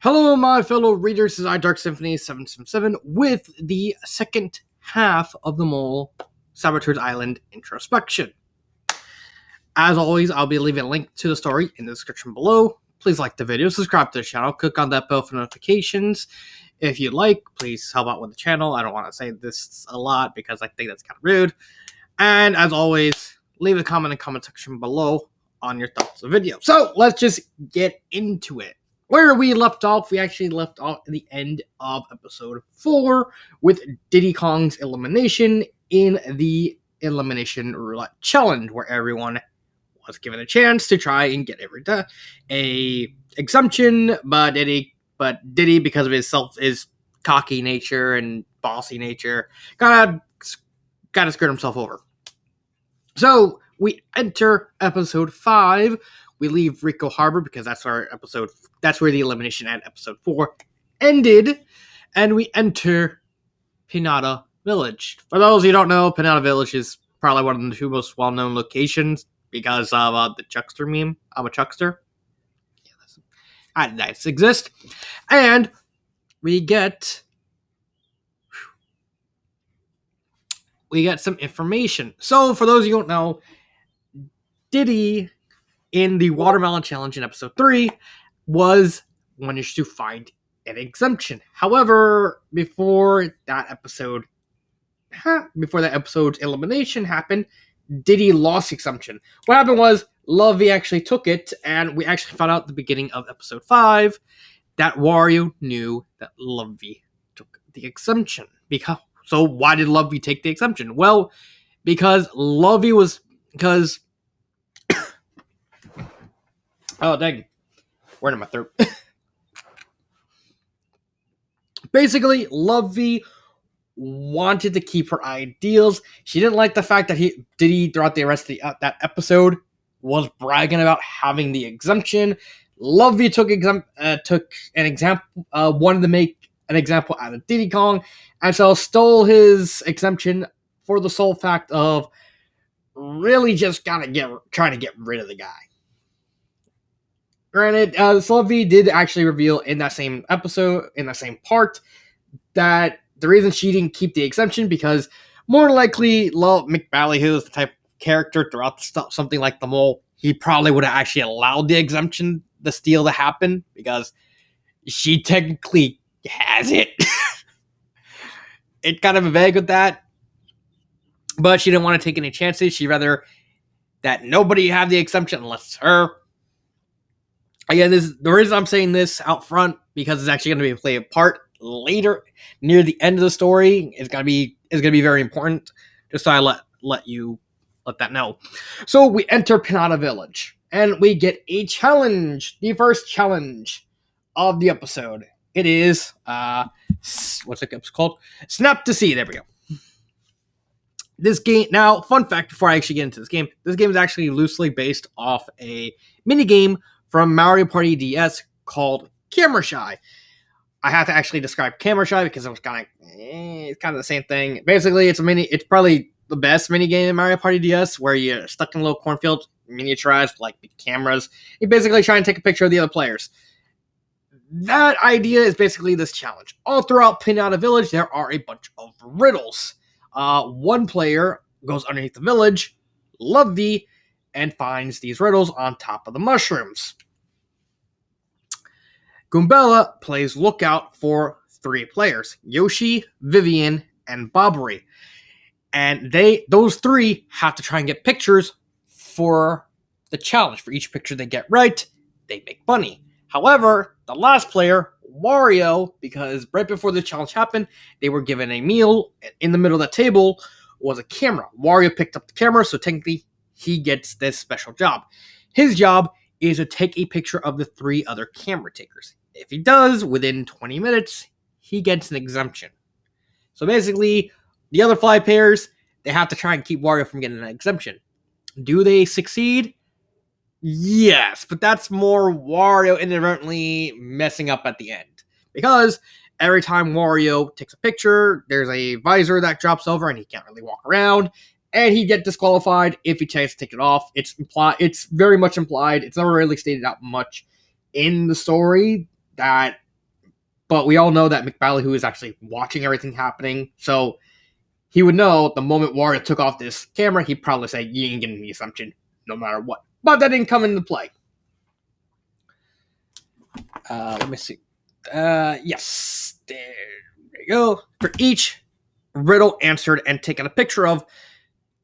Hello, my fellow readers. This is iDark Symphony 777 with the second half of the mole Saboteur's Island Introspection. As always, I'll be leaving a link to the story in the description below. Please like the video, subscribe to the channel, click on that bell for notifications. If you'd like, please help out with the channel. I don't want to say this a lot because I think that's kind of rude. And as always, leave a comment in the comment section below on your thoughts of the video. So let's just get into it. Where we left off, we actually left off at the end of episode 4 with Diddy Kong's elimination in the Elimination Roulette Challenge, where everyone was given a chance to try and get a exemption, but Diddy, because of his cocky nature and bossy nature, kind of screwed himself over. So we enter episode 5. We leave Rico Harbor because that's where the elimination at episode 4 ended, and we enter Pinata Village. For those who don't know, Pinata Village is probably one of the two most well-known locations because of the Chuckster meme. I'm a Chuckster. Yeah, that exists. And we get some information. So for those of you who don't know, Diddy in the Watermelon Challenge in episode 3 was managed to find an exemption. However, before that episode's elimination happened, Diddy lost exemption. What happened was Lovey actually took it, and we actually found out at the beginning of episode 5 that Wario knew that Lovey took the exemption. So why did Lovey take the exemption? Well, because oh, dang. Word in my throat. Basically, Lovey wanted to keep her ideals. She didn't like the fact that Diddy, throughout the rest of that episode, was bragging about having the exemption. Lovey wanted to make an example out of Diddy Kong, and so stole his exemption for the sole fact of really just trying to get rid of the guy. Granted, Lovey did actually reveal in that same episode, in that same part, that the reason she didn't keep the exemption because more likely, McBallyhoo is the type of character throughout the stuff, something like the mole, he probably would have actually allowed the exemption, the steal to happen, because she technically has it. It's kind of vague with that, but she didn't want to take any chances. She'd rather that nobody have the exemption unless her. Again, the reason I'm saying this out front because it's actually going to play a part later near the end of the story. It's going to be very important. Just so I let that know. So we enter Pinata Village and we get a challenge. The first challenge of the episode. It is what's it called? Snap to See. There we go. This game, now, fun fact before I actually get into this game is actually loosely based off a mini game from Mario Party DS called Camera Shy. I have to actually describe Camera Shy because it was it's kind of the same thing. Basically, it's probably the best mini game in Mario Party DS where you're stuck in a little cornfield, miniaturized like cameras. You basically try and take a picture of the other players. That idea is basically this challenge. All throughout Pinata Village, there are a bunch of riddles. One player goes underneath the village, Lovey, and finds these riddles on top of the mushrooms. Goombella plays lookout for 3 players, Yoshi, Vivian, and Bobbery. And those 3 have to try and get pictures for the challenge. For each picture they get right, they make money. However, the last player, Wario, because right before the challenge happened, they were given a meal. In the middle of the table was a camera. Wario picked up the camera, so technically he gets this special job. His job is to take a picture of the 3 other camera takers. If he does, within 20 minutes, he gets an exemption. So basically, the other 5 pairs, they have to try and keep Wario from getting an exemption. Do they succeed? Yes, but that's more Wario inadvertently messing up at the end. Because every time Wario takes a picture, there's a visor that drops over and he can't really walk around. And he'd get disqualified if he tries to take it off. It's very much implied. It's never really stated out much in the story that But we all know that McBallyhoo is actually watching everything happening, so he would know the moment Wario took off this camera, he'd probably say, you ain't getting the assumption, no matter what. But that didn't come into play. Let me see. Yes, there you go. For each riddle answered and taken a picture of,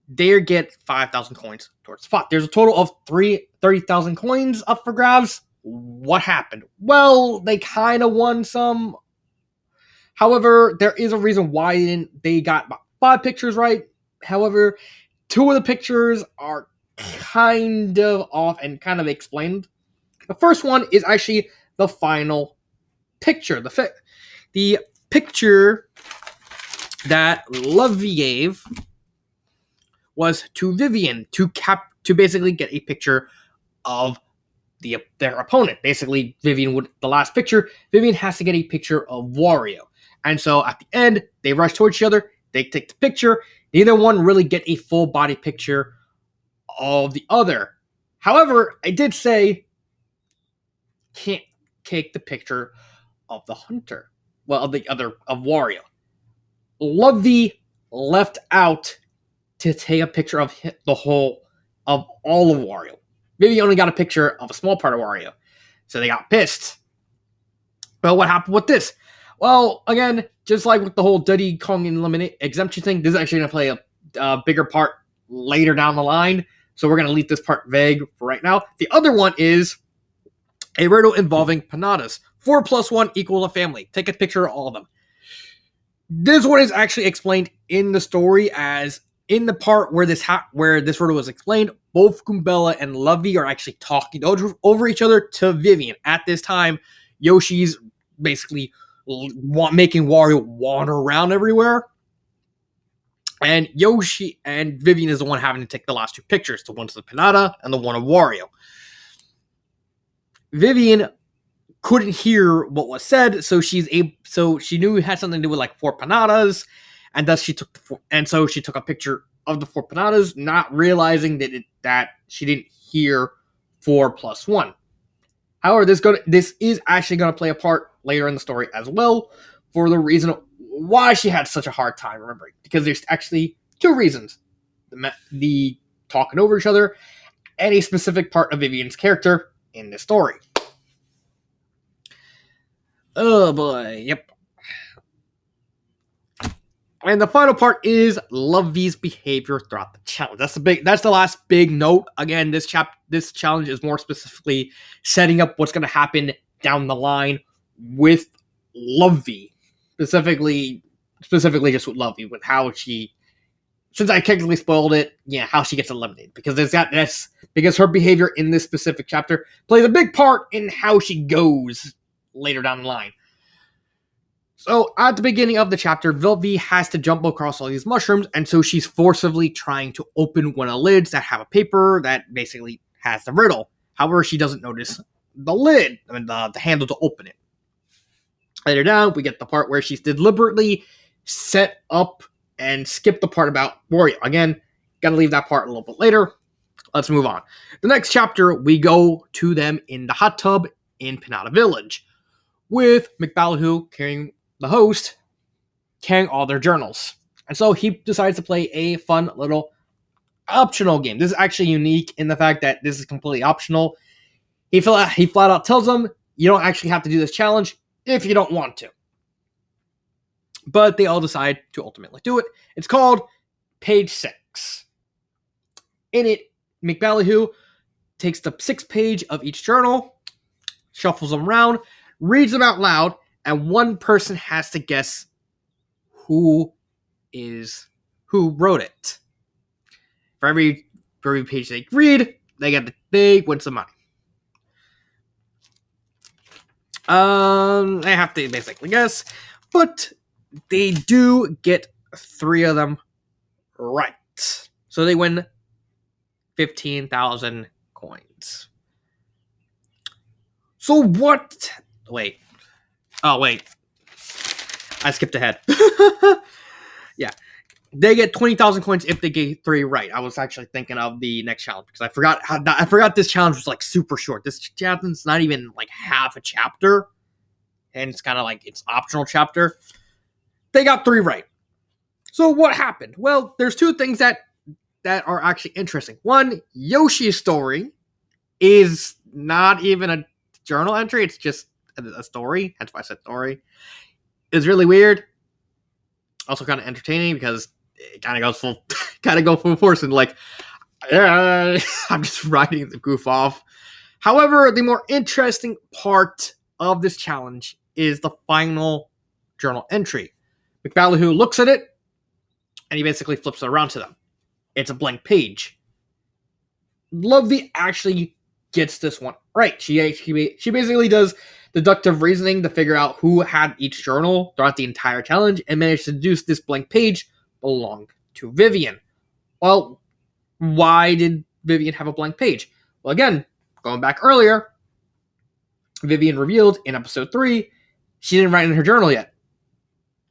they get 5,000 coins towards the pot. There's a total of 30,000 coins up for grabs. What happened? Well, they kind of won some. However, there is a reason why they got about 5 pictures right. However, 2 of the pictures are kind of off and kind of explained. The first one is actually the final picture. The picture that Lovey gave was to Vivian to basically get a picture of their opponent. Basically, the last picture, Vivian has to get a picture of Wario. And so at the end, they rush towards each other, they take the picture, neither one really get a full body picture of the other. However, I did say, can't take the picture of the hunter. Well, of Wario. Lovey left out to take a picture of all of Wario. Vivian only got a picture of a small part of Wario. So they got pissed. But what happened with this? Well, again, just like with the whole Diddy Kong exemption thing, this is actually going to play a bigger part later down the line. So we're going to leave this part vague for right now. The other one is a riddle involving pinatas. 4 plus 1 equal a family. Take a picture of all of them. This one is actually explained in the story as in the part where this riddle was explained, both Goombella and Lovey are actually talking over each other to Vivian. At this time, Yoshi's basically making Wario wander around everywhere. And Yoshi and Vivian is the one having to take the last 2 pictures. The one of the Pinata and the one of Wario. Vivian couldn't hear what was said, so she knew it had something to do with like 4 Pinatas, and thus she took a picture of the 4 Pinatas, not realizing that she didn't hear 4 plus 1. However, this is actually going to play a part later in the story as well, for the reason why she had such a hard time remembering. Because there's actually 2 reasons. The talking over each other, and a specific part of Vivian's character in this story. Oh boy, yep. And the final part is Lovey's behavior throughout the challenge. That's the last big note. Again, this challenge is more specifically setting up what's going to happen down the line with Lovey. Specifically just with Lovey, with how she, since I technically spoiled it, how she gets eliminated. Because her behavior in this specific chapter plays a big part in how she goes later down the line. So, at the beginning of the chapter, Lovey has to jump across all these mushrooms, and so she's forcibly trying to open one of the lids that have a paper that basically has the riddle. However, she doesn't notice the lid, the handle to open it. Later down, we get the part where she's deliberately set up and skipped the part about Wario. Again, gotta leave that part a little bit later. Let's move on. The next chapter, we go to them in the hot tub in Pinata Village, with McBallyhoo the host carrying all their journals. And so he decides to play a fun little optional game. This is actually unique in the fact that this is completely optional. He flat out tells them, you don't actually have to do this challenge if you don't want to. But they all decide to ultimately do it. It's called Page 6. In it, McBallyhoo takes the 6th page of each journal, shuffles them around, reads them out loud, and one person has to guess who wrote it. For every page they read, they win some money. They have to basically guess, but they do get 3 of them right. So they win 15,000 coins. So what? Wait. Oh, wait. I skipped ahead. Yeah. They get 20,000 coins if they get 3 right. I was actually thinking of the next challenge because I forgot this challenge was like super short. This challenge is not even like half a chapter. and it's kind of like its optional chapter. They got 3 right. So what happened? Well, there's 2 things that are actually interesting. One, Yoshi's story is not even a journal entry. It's just a story. That's why I said story. It's really weird. Also kind of entertaining because it kind of goes full force and like, I'm just writing the goof off. However, the more interesting part of this challenge is the final journal entry. McBallyhoo looks at it, and he basically flips it around to them. It's a blank page. Lovey actually gets this one right. She basically does deductive reasoning to figure out who had each journal throughout the entire challenge and managed to deduce this blank page belonged to Vivian. Well, why did Vivian have a blank page? Well, again, going back earlier, Vivian revealed in episode 3, she didn't write in her journal yet.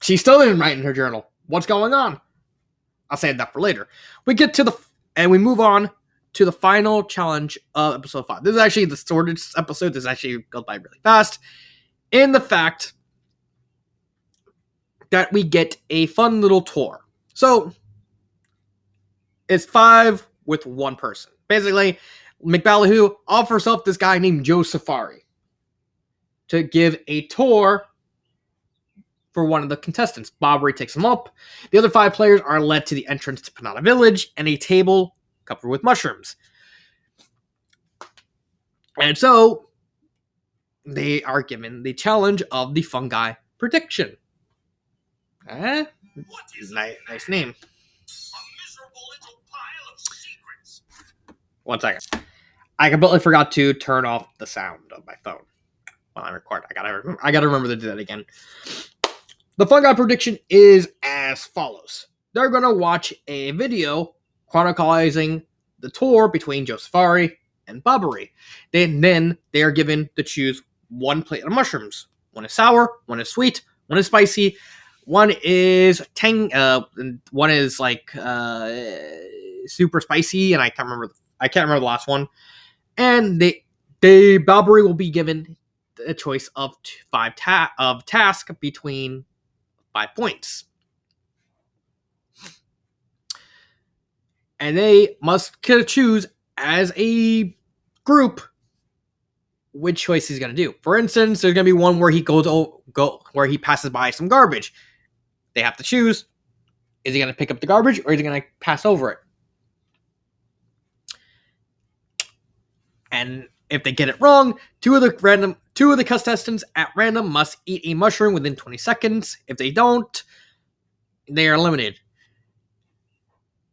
She still didn't write in her journal. What's going on? I'll save that for later. We move on to the final challenge of episode 5. This is actually the shortest episode. This actually goes by really fast. In the fact that we get a fun little tour. So, it's 5 with 1 person. Basically, McBallyhoo offers up this guy named Joe Safari to give a tour for one of the contestants. Bobbery takes him up. The other 5 players are led to the entrance to Panada Village and a table covered with mushrooms. And so, they are given the challenge of the fungi prediction. Nice name. One second. I completely forgot to turn off the sound of my phone while I record. I gotta remember to do that again. The fungi prediction is as follows. They're gonna watch a video chronicling the tour between Joe Safari and Bobbery. Then they are given to choose 1 plate of mushrooms. 1 is sour, 1 is sweet, 1 is spicy, 1 is one is like super spicy, and I can't remember the last one. And Bobbery will be given a choice of 5 task between 5 points. And they must choose as a group which choice he's going to do. For instance, there's going to be one where he where he passes by some garbage. They have to choose. Is he going to pick up the garbage or is he going to pass over it? And if they get it wrong, two of the contestants at random must eat a mushroom within 20 seconds. If they don't, they are eliminated.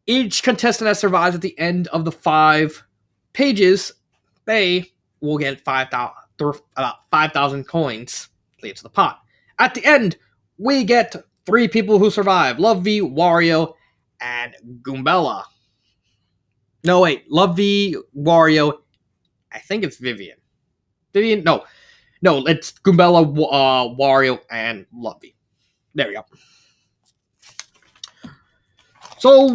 Each contestant that survives at the end of the 5 pages, they will get about 5,000 coins into the pot. At the end, we get 3 people who survive: Lovey, Wario, and Goombella. No, wait. Lovey, Wario, I think it's Vivian. No, it's Goombella, Wario, and Lovey. There we go. So,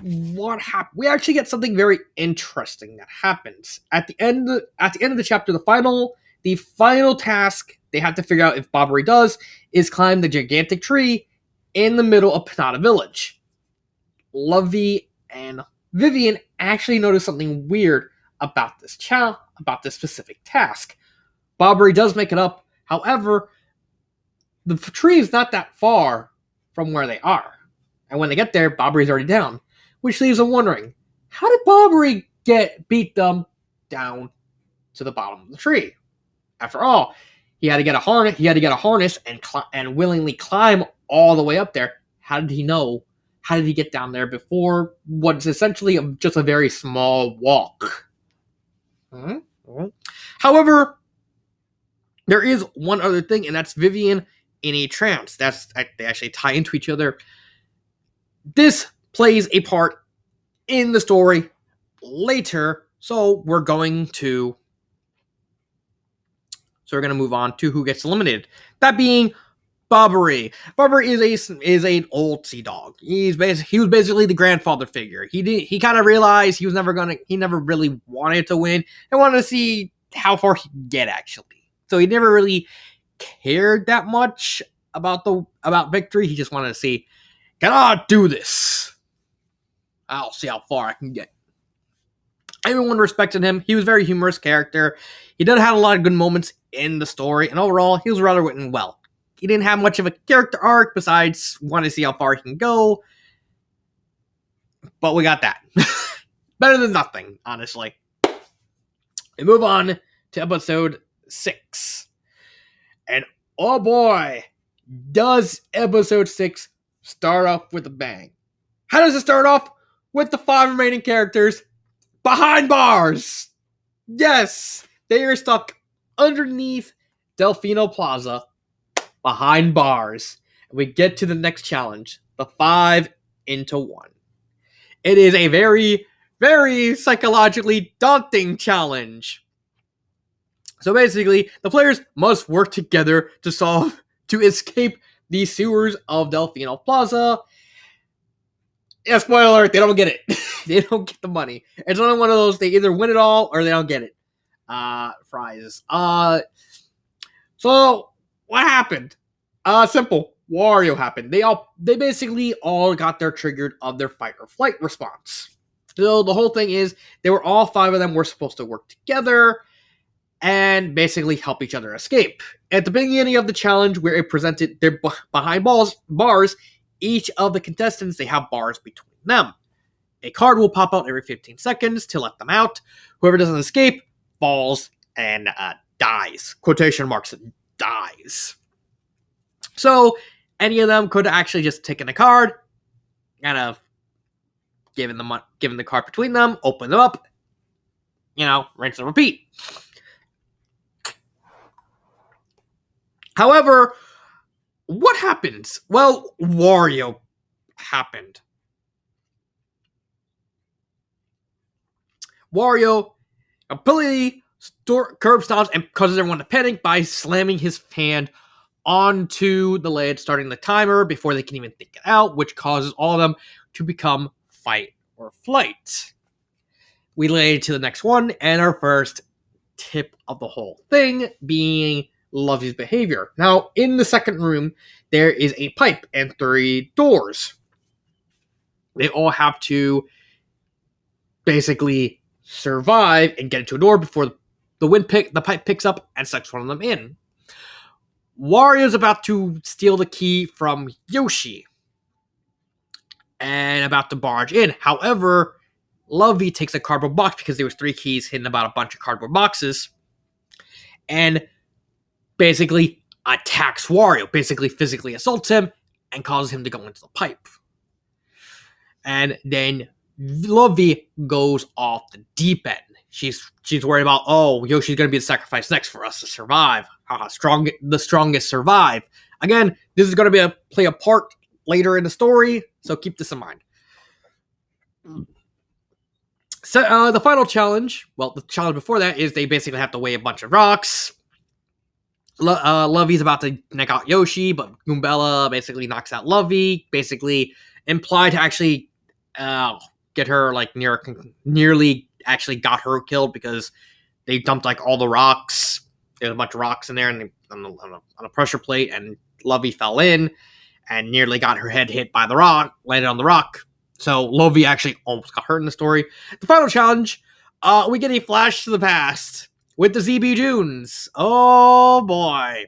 what happened? We actually get something very interesting that happens at the end of the chapter. The final task they have to figure out if Bobbery does is climb the gigantic tree in the middle of Panada Village. Lovey and Vivian actually notice something weird about this specific task. Bobbery does make it up. However, the tree is not that far from where they are. And when they get there, Bobbery's already down. Which leaves them wondering, how did Bobbery beat them down to the bottom of the tree? After all, he had to get a harness and willingly climb all the way up there. How did he know? How did he get down there before what's essentially just a very small walk? However, there is one other thing, and that's Vivian in a trance. They actually tie into each other. This plays a part in the story later, so we're going to move on to who gets eliminated. That being Bobbery. Bobbery is an old sea dog. He was basically the grandfather figure. He kind of realized he never really wanted to win and wanted to see how far he could get, actually. So he never really cared that much about victory. He just wanted to see, can I do this? I'll see how far I can get. Everyone respected him. He was a very humorous character. He did have a lot of good moments in the story, and overall, he was rather written well. He didn't have much of a character arc besides want to see how far he can go. But we got that. Better than nothing, honestly. We move on to episode 6. And oh boy, does episode 6 start off with a bang. How does it start off? With the 5 remaining characters behind bars. Yes, they are stuck underneath Delfino Plaza behind bars. And we get to the next challenge, the 5 into 1. It is a very, very psychologically daunting challenge. So basically, the players must work together to escape the sewers of Delfino Plaza. Yeah, spoiler alert, they don't get it. They don't get the money. It's only one of those, they either win it all or they don't get it. Fries. So, what happened? Simple. Wario happened. They basically all got their triggered of their fight or flight response. So the whole thing is, they were all 5 of them were supposed to work together and basically help each other escape. At the beginning of the challenge, where it presented their behind bars, each of the contestants, they have bars between them. A card will pop out every 15 seconds to let them out. Whoever doesn't escape falls and dies. Quotation marks, dies. So, any of them could actually just take in a card, kind of given the card between them, open them up, rinse and repeat. However, what happens? Well, Wario happened. Wario completely curb stomps and causes everyone to panic by slamming his hand onto the lid, starting the timer before they can even think it out, which causes all of them to become fight or flight. We lay to the next one, and our first tip of the whole thing being Lovey's behavior. Now, in the second room, there is a pipe and 3 doors. They all have to basically survive and get into a door before the pipe picks up and sucks one of them in. Wario's about to steal the key from Yoshi and about to barge in. However, Lovey takes a cardboard box because there was 3 keys hidden about a bunch of cardboard boxes and basically attacks Wario, basically physically assaults him and causes him to go into the pipe. And then Lovey goes off the deep end. She's worried about, Yoshi's going to be the sacrifice next for us to survive. The strongest survive. Again, this is going to play a part later in the story, so keep this in mind. So the final challenge, the challenge before that is they basically have to weigh a bunch of rocks. Lovey's about to knock out Yoshi, but Goombella basically knocks out Lovey, basically implied to actually get her nearly actually got her killed because they dumped all the rocks. There's a bunch of rocks in there and on a pressure plate, and Lovey fell in and nearly got her head hit by the rock, landed on the rock. So Lovey actually almost got hurt in the story. The final challenge, we get a flash to the past with the ZB Junes. Oh boy.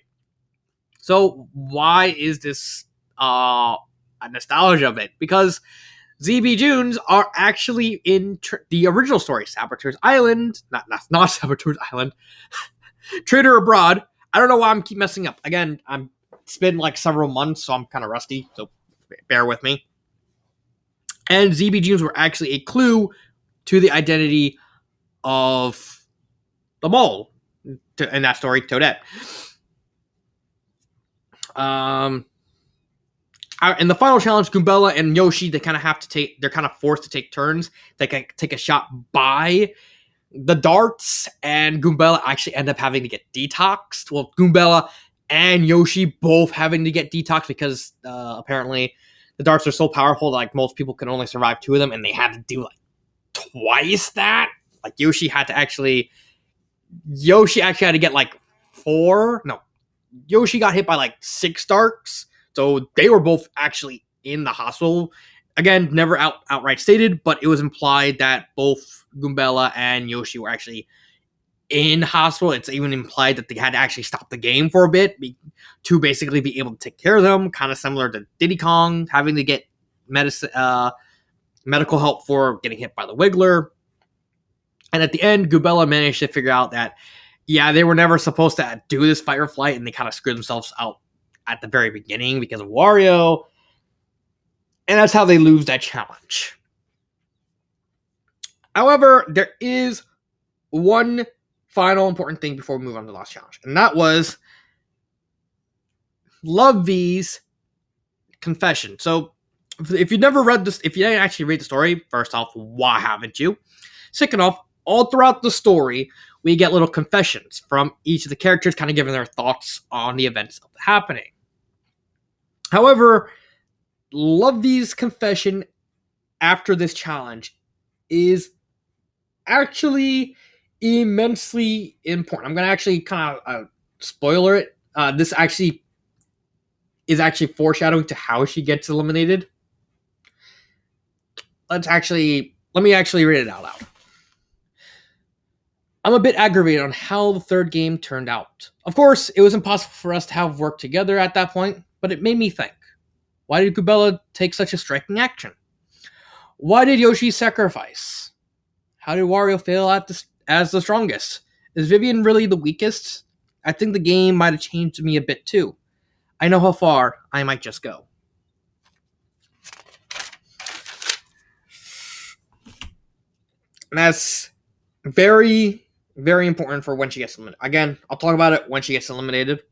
So why is this a nostalgia of it? Because ZB Junes are actually in the original story, Saboteur's Island. Not Saboteur's Island. Trader Abroad. I don't know why I'm keep messing up. Again, it's been several months, so I'm kind of rusty, so bear with me. And ZB Junes were actually a clue to the identity of the mole in that story, Toadette. In the final challenge, Goombella and Yoshi, they're kind of forced to take turns. They can take a shot by the darts, and Goombella actually end up having to get detoxed. Well, Goombella and Yoshi both having to get detoxed because apparently the darts are so powerful that most people can only survive 2 of them, and they had to do twice that. Yoshi actually had to get 4. No, Yoshi got hit by like 6 darks, so they were both actually in the hospital. Again, never outright stated, but it was implied that both Goombella and Yoshi were actually in hospital. It's even implied that they had to actually stop the game for a bit to basically be able to take care of them, kind of similar to Diddy Kong having to get medical help for getting hit by the Wiggler. And at the end, Goombella managed to figure out that, yeah, they were never supposed to do this fight or flight, and they kind of screwed themselves out at the very beginning because of Wario. And that's how they lose that challenge. However, there is one final important thing before we move on to the last challenge, and that was Love V's confession. So, if you never read this, if you didn't actually read the story, first off, why haven't you? Second off, all throughout the story, we get little confessions from each of the characters, kind of giving their thoughts on the events of the happening. However, Love V's confession after this challenge is actually immensely important. I'm going to actually kind of spoiler it. This actually is actually foreshadowing to how she gets eliminated. Let me actually read it out loud. I'm a bit aggravated on how the third game turned out. Of course, it was impossible for us to have worked together at that point, but it made me think. Why did Goombella take such a striking action? Why did Yoshi sacrifice? How did Wario fail as the strongest? Is Vivian really the weakest? I think the game might have changed me a bit too. I know how far I might just go. And that's very, very important for when she gets eliminated. Again, I'll talk about it when she gets eliminated.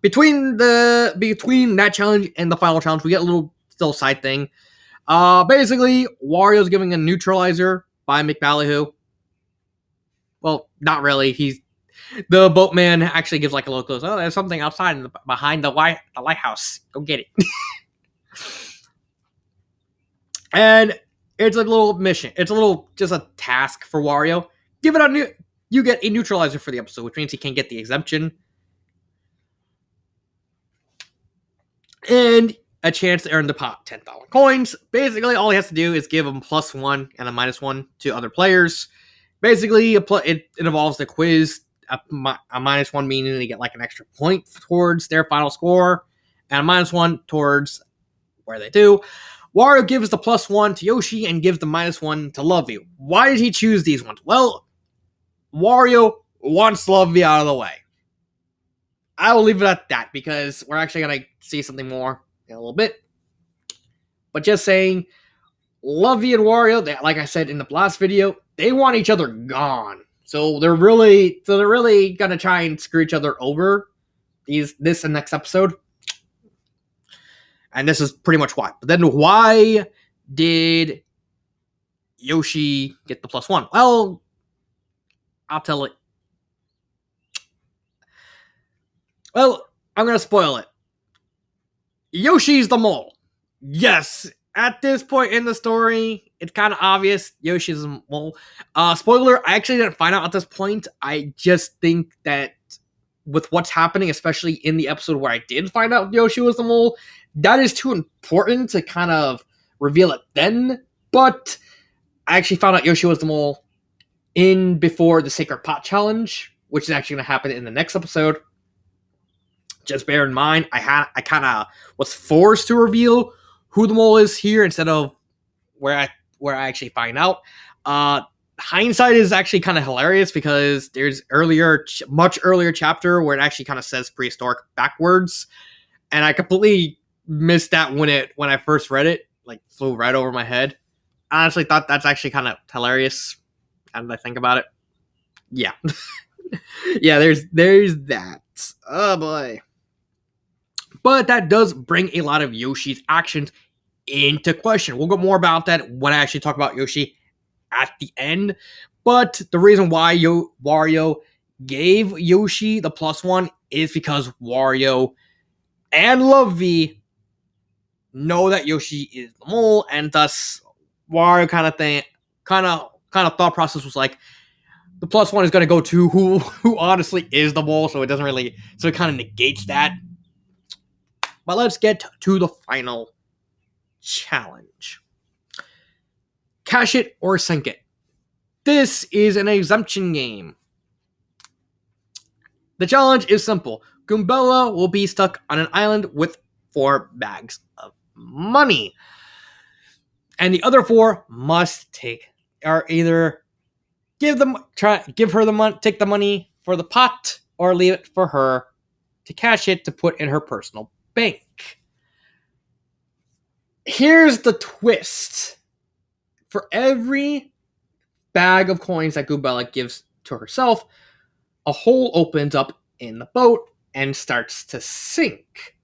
Between that challenge and the final challenge, we get a little still side thing. Basically, Wario's giving a neutralizer by McBallyhoo. Well, not really. The boatman actually gives like a little close. Oh, there's something outside behind the lighthouse. Go get it. And it's a little mission. It's just a task for Wario. Give it you get a neutralizer for the episode, which means he can get the exemption. And a chance to earn the pot 10,000 coins. Basically, all he has to do is give him +1 and a -1 to other players. Basically, it involves the quiz, a -1 meaning they get like an extra point towards their final score, and a -1 towards where they do. Wario gives the +1 to Yoshi and gives the -1 to Lovey. Why did he choose these ones? Well, Wario wants Lovey out of the way. I will leave it at that because we're actually going to see something more in a little bit. But just saying, Lovey and Wario, like I said in the last video, they want each other gone. So they're really going to try and screw each other over this and next episode. And this is pretty much why. But then why did Yoshi get the +1? Well, I'll tell it. Well, I'm going to spoil it. Yoshi's the mole. Yes, at this point in the story, it's kind of obvious Yoshi's the mole. Spoiler, I actually didn't find out at this point. I just think that with what's happening, especially in the episode where I did find out Yoshi was the mole, that is too important to kind of reveal it then. But I actually found out Yoshi was the mole before the Sacred Pot Challenge, which is actually going to happen in the next episode. Just bear in mind, I kind of was forced to reveal who the mole is here instead of where I actually find out. Hindsight is actually kind of hilarious because there's much earlier chapter where it actually kind of says prehistoric backwards, and I completely missed that when I first read it. Like flew right over my head. I honestly thought that's actually kind of hilarious. Now that I think about it, yeah, yeah. There's that. Oh boy. But that does bring a lot of Yoshi's actions into question. We'll go more about that when I actually talk about Yoshi at the end. But the reason why Wario gave Yoshi the +1 is because Wario and Lovey know that Yoshi is the mole, and thus Wario kind of thought process was like, The +1 is going to go to who honestly is the mole, so it doesn't really, so it kind of negates that. But let's get to the final challenge. Cash it or sink it. This is an exemption game. The challenge is simple. Goombella will be stuck on an island with 4 bags of money. And the other 4 must take, or either give her the money, take the money for the pot, or leave it for her to cash it to put in her personal bank. Here's the twist. For every bag of coins that Goombella gives to herself, a hole opens up in the boat and starts to sink.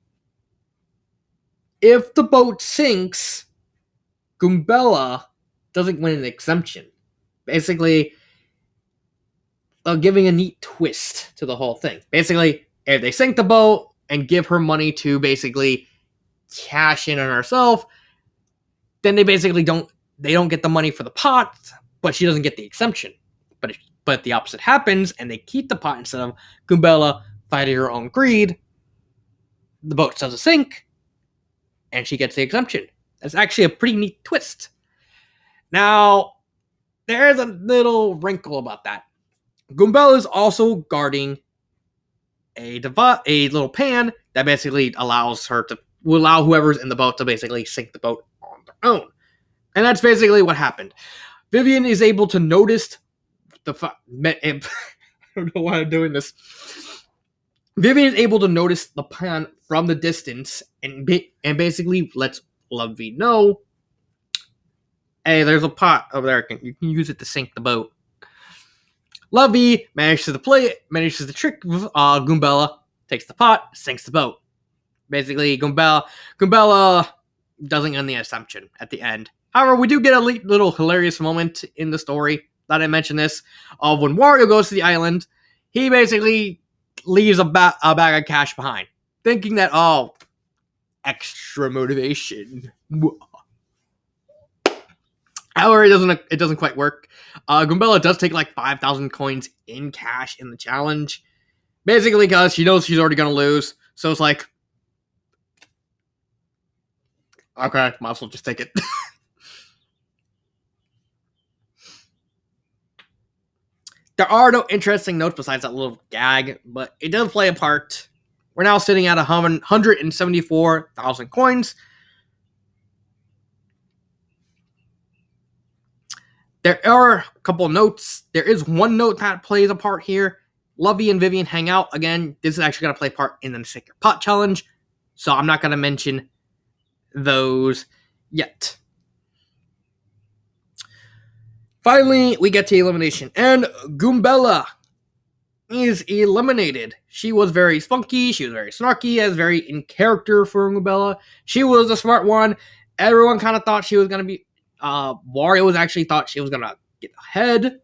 If the boat sinks, Goombella doesn't win an exemption. Basically, giving a neat twist to the whole thing. Basically, if they sink the boat and give her money to basically cash in on herself, then they basically don't get the money for the pot, but she doesn't get the exemption. But the opposite happens, and they keep the pot instead of Goombella fighting her own greed. The boat doesn't sink, and she gets the exemption. That's actually a pretty neat twist. Now, there's a little wrinkle about that. Goombella is also guarding a little pan that basically will allow whoever's in the boat to basically sink the boat on their own. And that's basically what happened. Vivian is able to notice I don't know why I'm doing this. Vivian is able to notice the pan from the distance and basically lets Lovey know, hey, there's a pot over there. You can use it to sink the boat. Lovey manages to trick Goombella, takes the pot, sinks the boat. Basically, Goombella doesn't get the assumption at the end. However, we do get a little hilarious moment in the story, that I mentioned this, of when Wario goes to the island, he basically leaves a bag of cash behind, thinking that, extra motivation. However, it doesn't quite work. Goombella does take like 5,000 coins in cash in the challenge, basically because she knows she's already going to lose, so it's like, okay, might as well just take it. There are no interesting notes besides that little gag, but it does play a part. We're now sitting at 174,000 coins. There are a couple of notes. There is one note that plays a part here. Lovey and Vivian hang out. Again, this is actually going to play a part in the Sink Your Pot challenge, so I'm not going to mention those yet. Finally, we get to elimination, and Goombella is eliminated. She was very spunky, she was very snarky, as very in character for Goombella. She was the smart one. Everyone kind of thought she was going to be, Wario was actually thought she was going to get ahead,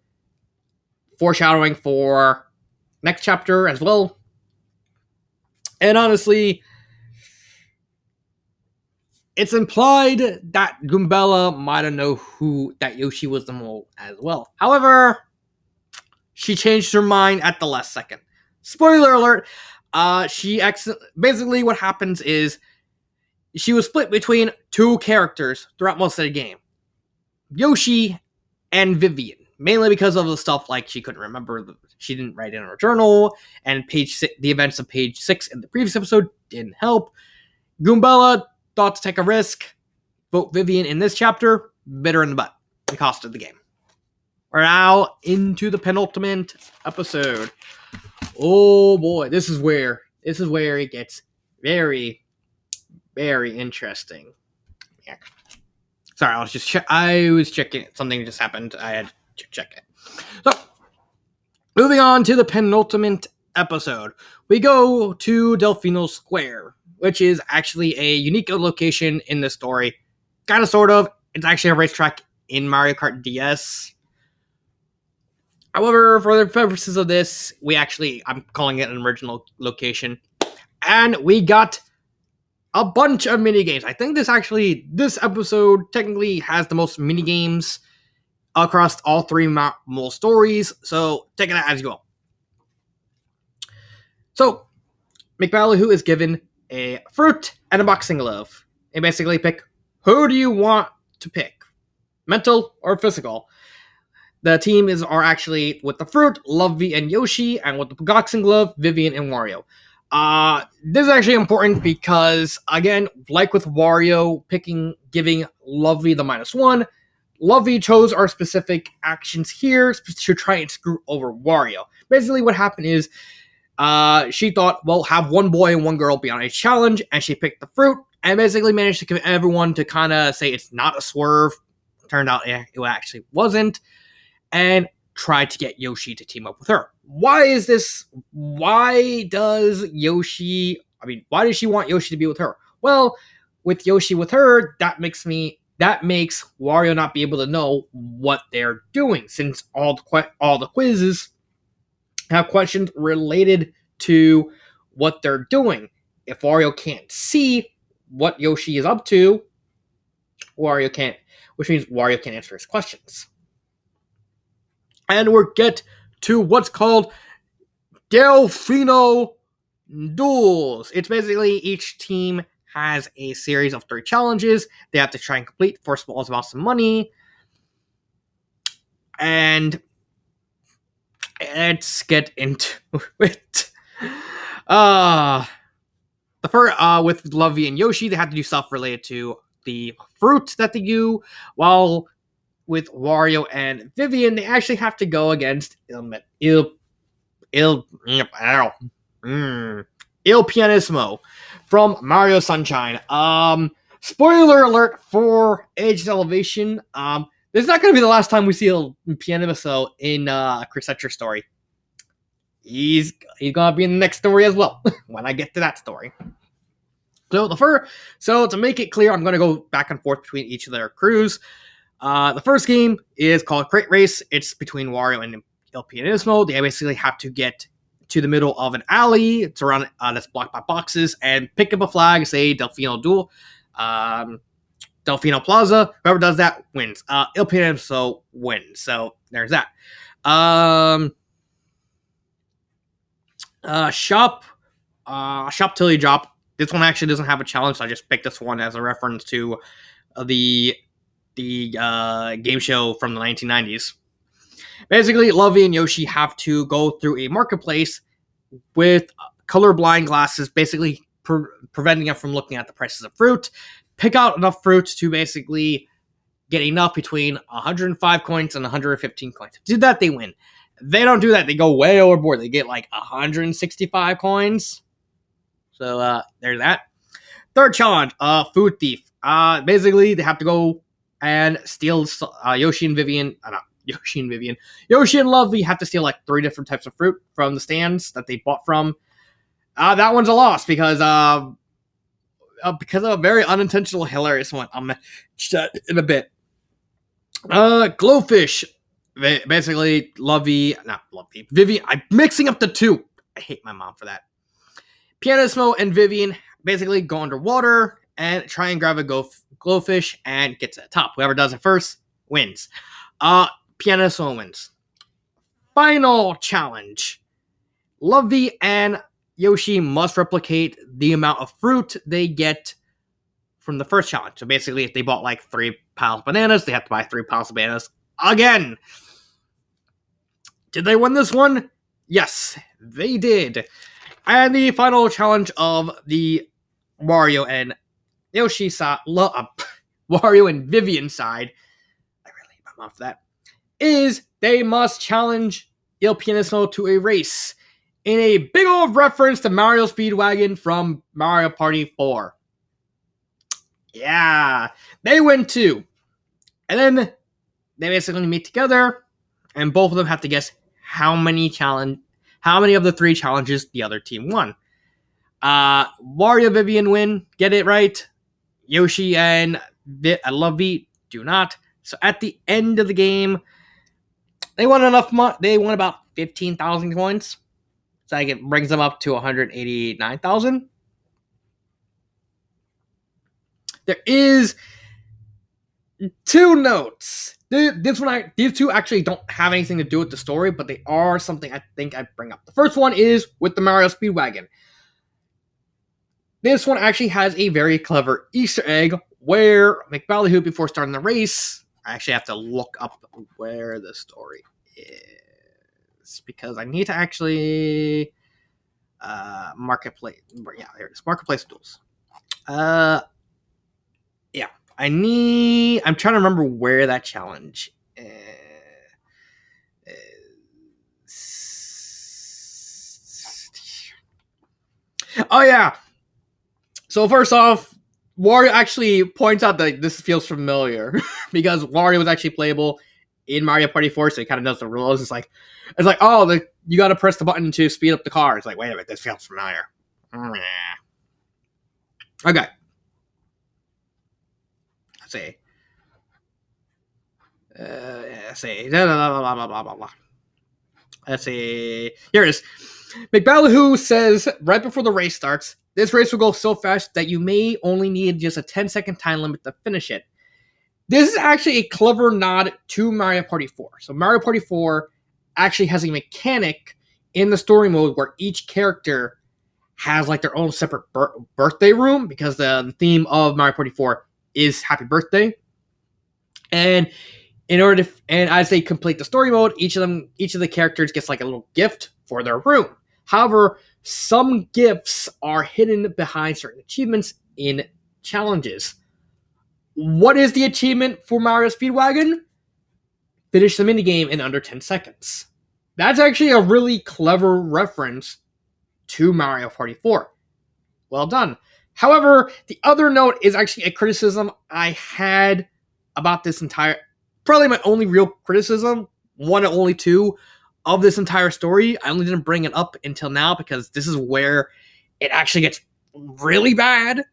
foreshadowing for next chapter as well. And honestly, it's implied that Goombella might have known that Yoshi was the mole as well. However, she changed her mind at the last second. Spoiler alert, basically what happens is she was split between 2 characters throughout most of the game. Yoshi and Vivian. Mainly because of the stuff like she couldn't remember, she didn't write in her journal, and the events of page 6 in the previous episode didn't help. Goombella thought to take a risk, vote Vivian in this chapter, bit her in the butt. The cost of the game. We're now into the penultimate episode. Oh boy, this is where it gets very, very interesting. Yeah. Sorry, I was checking. Something just happened. I had to check it. So, moving on to the penultimate episode, we go to Delfino Square, which is actually a unique location in the story. Kind of, sort of. It's actually a racetrack in Mario Kart DS. However, for the purposes of this, I'm calling it an original location. And we got a bunch of minigames. I think this episode technically has the most minigames across all three mole stories. So take it as you go. So McBallyhoo is given a fruit and a boxing glove. They basically pick, who do you want to pick? Mental or physical? The team are actually with the fruit, Lovey and Yoshi, and with the boxing glove, Vivian and Wario. This is actually important because, again, like with Wario giving Lovey the -1, Lovey chose our specific actions here to try and screw over Wario. Basically, what happened is she thought, well, have one boy and one girl be on a challenge, and she picked the fruit, and basically managed to get everyone to kind of say it's not a swerve. Turned out it actually wasn't, and tried to get Yoshi to team up with her. Why is this? Why does she want Yoshi to be with her? Well, with Yoshi with her, that makes Wario not be able to know what they're doing, since all the quizzes have questions related to what they're doing. If Wario can't see what Yoshi is up to, which means Wario can't answer his questions. And we'll get to what's called Delfino Duels. It's basically each team has a series of 3 challenges they have to try and complete for small amounts of money. And let's get into it. With Lovey and Yoshi, they have to do stuff related to the fruit that they do, while with Wario and Vivian, they actually have to go against Il Pianissimo from Mario Sunshine. Spoiler alert for Age Elevation. This is not going to be the last time we see Il Pianissimo in Chris Etcher's story. He's going to be in the next story as well when I get to that story. So to make it clear, I'm going to go back and forth between each of their crews. The first game is called Crate Race. It's between Wario and Il Pianissimo. They basically have to get to the middle of an alley. It's around that's blocked by boxes, and pick up a flag, say Delfino Duel, Delfino Plaza. Whoever does that wins. Il Pianissimo wins. So there's that. Shop Tilly Drop. This one actually doesn't have a challenge, so I just picked this one as a reference to the game show from the 1990s. Basically, Lovey and Yoshi have to go through a marketplace with colorblind glasses, basically preventing them from looking at the prices of fruit. Pick out enough fruit to basically get enough between 105 coins and 115 coins. If they do that, they win. If they don't do that, they go way overboard. They get like 165 coins. So there's that. Third challenge, Food Thief. Basically, they have to go and steal Yoshi and Lovey have to steal like 3 different types of fruit from the stands that they bought from. That one's a loss because of a very unintentional, hilarious one. I'm gonna chat in a bit. Glowfish. Basically, Vivian. I'm mixing up the 2. I hate my mom for that. Pianissimo and Vivian basically go underwater and try and grab a glowfish and get to the top. Whoever does it first wins. Pianissimo wins. Final challenge. Lovey and Yoshi must replicate the amount of fruit they get from the first challenge. So basically, if they bought like 3 piles of bananas, they have to buy 3 piles of bananas again. Did they win this one? Yes, they did. And the final challenge of the Wario and Yoshi side, Wario and Vivian side, I really hate my mom for that, is they must challenge Il Pianissimo to a race in a big old reference to Mario Speedwagon from Mario Party 4. Yeah, they win too. And then they basically meet together, and both of them have to guess how many of the 3 challenges the other team won. Wario Vivian win, get it right. Yoshi and Lovey do not. So at the end of the game, they won enough money. They won about 15,000 coins. So it brings them up to 189,000. There is Two notes. These two actually don't have anything to do with the story, but they are something I think I'd bring up. The first one is with the Mario Speedwagon. This one actually has a very clever Easter egg where McBallyhoo, before starting the race, I actually have to look up where the story is because I need to actually marketplace. Yeah, there it is. Marketplace duels. Yeah, I'm trying to remember where that challenge is. Oh yeah. So first off, Wario actually points out that this feels familiar because Wario was actually playable in Mario Party 4, so he kind of knows the rules. It's like, oh, you got to press the button to speed up the car. It's like, wait a minute, this feels familiar. Okay. Let's see. Let's see. Blah, blah, blah, blah, blah. Let's see. Here it is. McBallyhoo says right before the race starts, this race will go so fast that you may only need just a 10-second time limit to finish it. This is actually a clever nod to Mario Party 4. So Mario Party 4 actually has a mechanic in the story mode where each character has like their own separate birthday room because the theme of Mario Party 4 is Happy Birthday. And as they complete the story mode, each of the characters gets like a little gift for their room. However, some gifts are hidden behind certain achievements in challenges. What is the achievement for Mario Speedwagon? Finish the minigame in under 10 seconds. That's actually a really clever reference to Mario Party 4. Well done. However, the other note is actually a criticism I had about this probably my only real criticism, one and only two, of this entire story. I only didn't bring it up until now because this is where it actually gets really bad.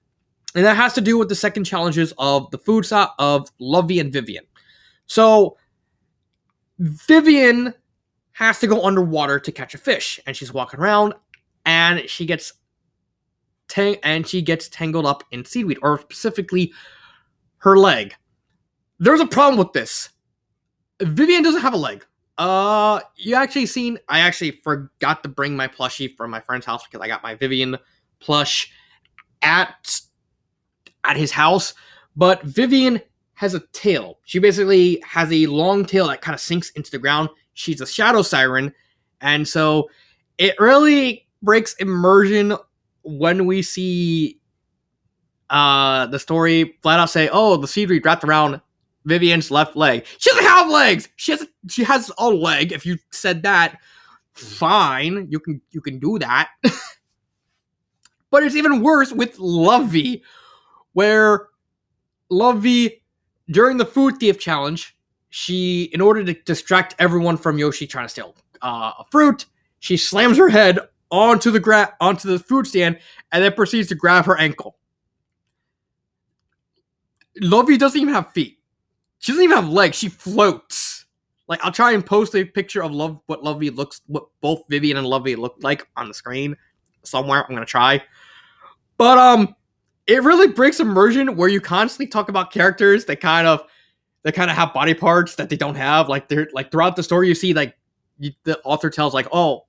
And that has to do with the second challenges of the food stop of Lovey and Vivian. So, Vivian has to go underwater to catch a fish. And she's walking around and she gets tangled up in seaweed, or specifically her leg. There's a problem with this. Vivian doesn't have a leg. I actually forgot to bring my plushie from my friend's house because I got my Vivian plush at his house. But Vivian has a tail. She basically has a long tail that kind of sinks into the ground. She's a shadow siren. And so it really breaks immersion when we see the story flat out say, oh, the seaweed wrapped around Vivian's left leg. She doesn't have legs. She has a leg. If you said that, fine. You can do that. But it's even worse with Lovey, where Lovey, during the food thief challenge, in order to distract everyone from Yoshi trying to steal a fruit, she slams her head onto the food stand and then proceeds to grab her ankle. Lovey doesn't even have feet. She doesn't even have legs. She floats. Like, I'll try and post a picture of what both Vivian and Lovey look like on the screen somewhere. I'm gonna try. But it really breaks immersion where you constantly talk about characters that kind of have body parts that they don't have. Like, they're like throughout the story, you see the author tells like, oh,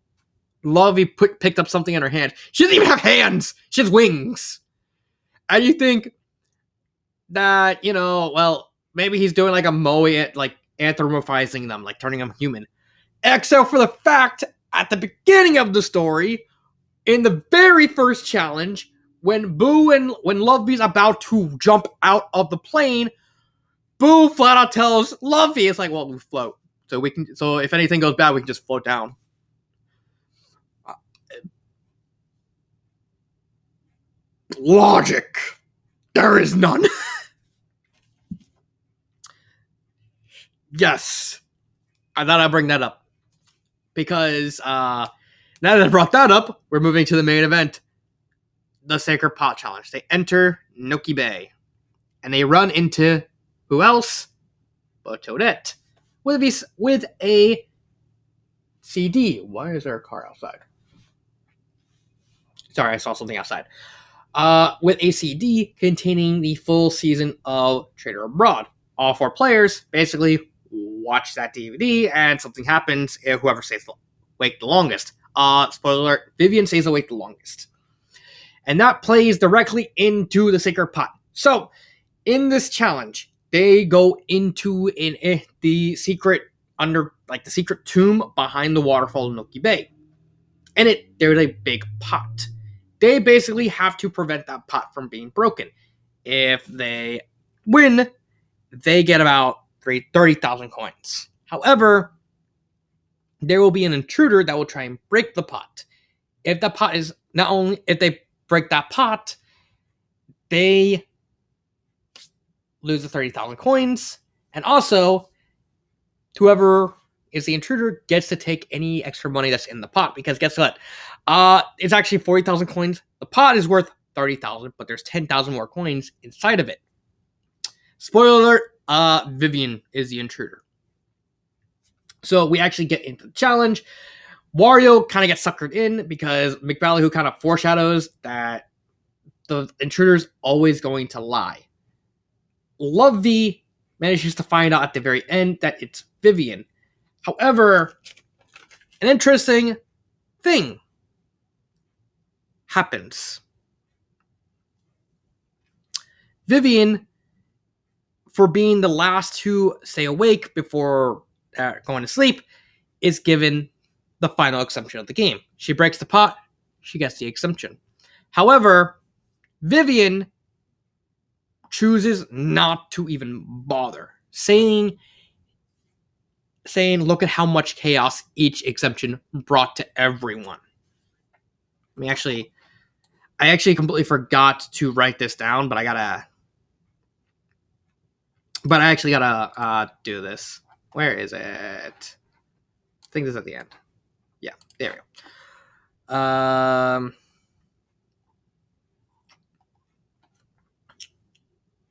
Lovey picked up something in her hand. She doesn't even have hands. She has wings. And you think that, well, maybe he's doing like a moe, like anthropomorphizing them, like turning them human. Except for the fact, at the beginning of the story, in the very first challenge, when Lovey's about to jump out of the plane, Boo flat out tells Lovey, it's like, well, we float. So if anything goes bad, we can just float down. Logic. There is none. Yes. I thought I'd bring that up. Because now that I brought that up, we're moving to the main event. The Sacred Pot Challenge. They enter Noki Bay. And they run into who else? But Toadette. With a CD. Why is there a car outside? Sorry, I saw something outside. With a CD containing the full season of Trader Abroad. all 4 players basically watch that DVD, and something happens if whoever stays awake the longest. Spoiler alert, Vivian stays awake the longest. And that plays directly into the sacred pot. So, in this challenge, they go into the secret the secret tomb behind the waterfall in Noki Bay. And there's a big pot. They basically have to prevent that pot from being broken. If they win, they get about 30,000 coins. However, there will be an intruder that will try and break the pot. If the pot is if they break that pot, they lose the 30,000 coins, and also whoever is the intruder gets to take any extra money that's in the pot, because guess what? It's actually 40,000 coins. The pot is worth 30,000, but there's 10,000 more coins inside of it. Spoiler alert, Vivian is the intruder. So we actually get into the challenge. Wario kind of gets suckered in because McBallyhoo kind of foreshadows that the intruder's always going to lie. Lovey manages to find out at the very end that it's Vivian. However, an interesting thing happens. Vivian, for being the last to stay awake before going to sleep, is given the final exemption of the game. She breaks the pot, she gets the exemption. However, Vivian chooses not to even bother, saying, look at how much chaos each exemption brought to everyone. I actually completely forgot to write this down, but I actually gotta do this. Where is it? I think this is at the end. Yeah, there we go.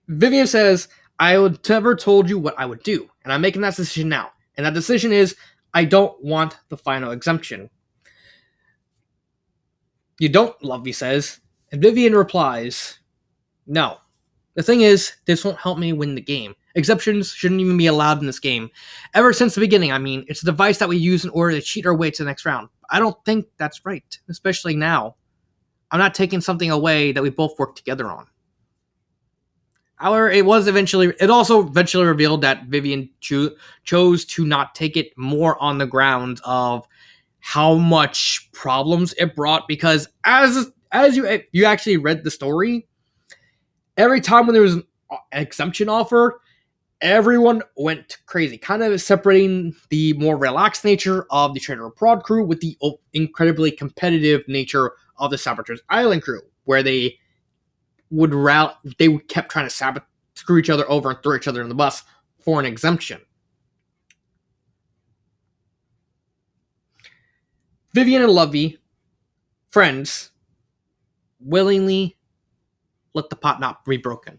Vivian says, I would never told you what I would do, and I'm making that decision now. And that decision is, I don't want the final exemption. You don't, Lovey says. And Vivian replies, no. The thing is, this won't help me win the game. Exceptions shouldn't even be allowed in this game. Ever since the beginning, it's a device that we use in order to cheat our way to the next round. I don't think that's right, especially now. I'm not taking something away that we both worked together on. However, it also eventually revealed that Vivian chose to not take it more on the ground of how much problems it brought, because as you actually read the story, every time when there was an exemption offered, everyone went crazy, kind of separating the more relaxed nature of the Trader Abroad crew with the incredibly competitive nature of the Saboteur's Island crew, where they kept trying to screw each other over and throw each other in the bus for an exemption. Vivian and Lovey, friends, willingly let the pot not be broken.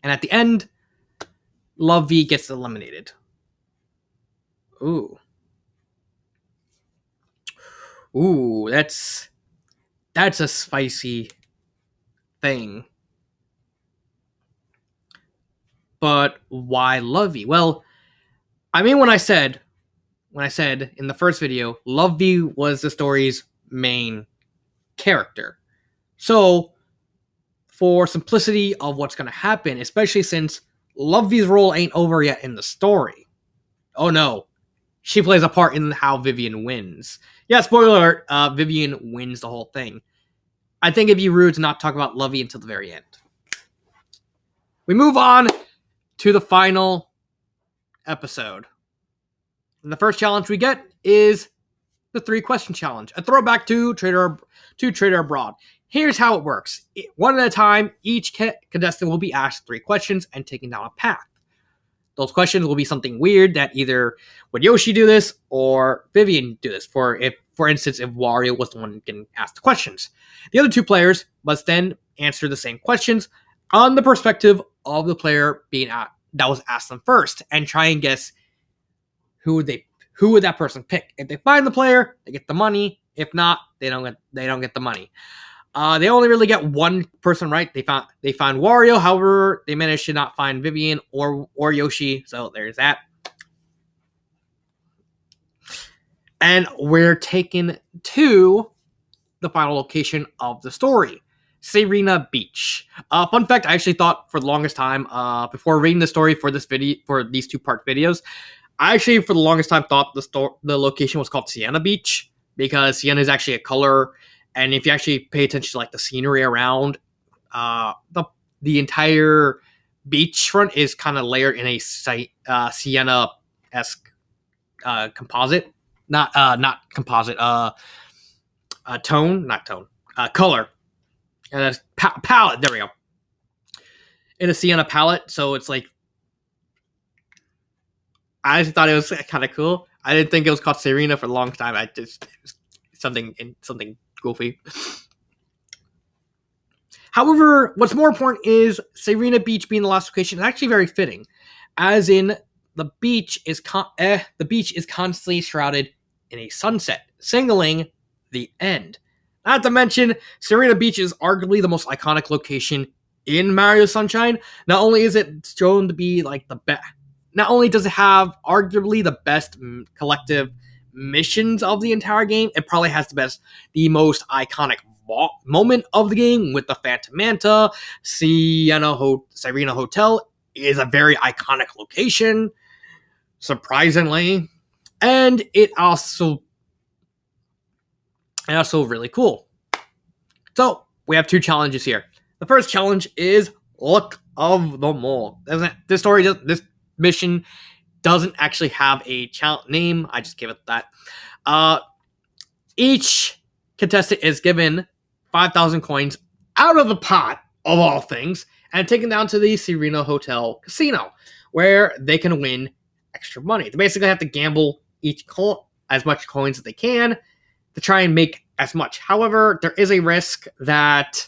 And at the end, Lovey gets eliminated. Ooh, that's a spicy thing. But why Lovey? Well, when I said in the first video, Lovey was the story's main character. So, for simplicity of what's going to happen, especially since Lovey's role ain't over yet in the story. Oh no, she plays a part in how Vivian wins. Yeah, spoiler alert, Vivian wins the whole thing. I think it'd be rude to not talk about Lovey until the very end. We move on to the final episode. And the first challenge we get is the 3-question challenge, a throwback to Trader Abroad. Here's how it works. One at a time, each contestant will be asked 3 questions and taken down a path. Those questions will be something weird that either would Yoshi do this or Vivian do this. For instance, if Wario was the one getting asked the questions. The other 2 players must then answer the same questions on the perspective of the player that was asked them first, and try and guess who would that person pick. If they find the player, they get the money. If not, they don't get the money. They only really get one person right. They found Wario. However, they managed to not find Vivian or Yoshi. So there's that. And we're taken to the final location of the story, Serena Beach. Fun fact: I actually thought for the longest time, before reading the story for this video, for these 2-part videos, I actually for the longest time thought the location was called Sienna Beach, because sienna is actually a color, and if you actually pay attention to like the scenery around, the entire beachfront is kind of layered in a sienna-esque composite, not composite, color, and that's palette. There we go. In a sienna palette, so it's like, I just thought it was kind of cool. I didn't think it was called Serena for a long time. I just something goofy. However, what's more important is Serena Beach being the last location is actually very fitting, as in the beach is constantly shrouded in a sunset, signaling the end. Not to mention, Serena Beach is arguably the most iconic location in Mario Sunshine. Not only is it shown to be like the best, not only does it have arguably the best collective missions of the entire game, it probably has the most iconic moment of the game with the Phantom Manta. Serena Hotel is a very iconic location, surprisingly, and it also really cool. So we have 2 challenges here. The first challenge is Luck of the Mole. This mission doesn't actually have a name. I just gave it that. Each contestant is given 5,000 coins out of the pot, of all things, and taken down to the Serena Hotel Casino, where they can win extra money. They basically have to gamble as much coins as they can to try and make as much. However, there is a risk that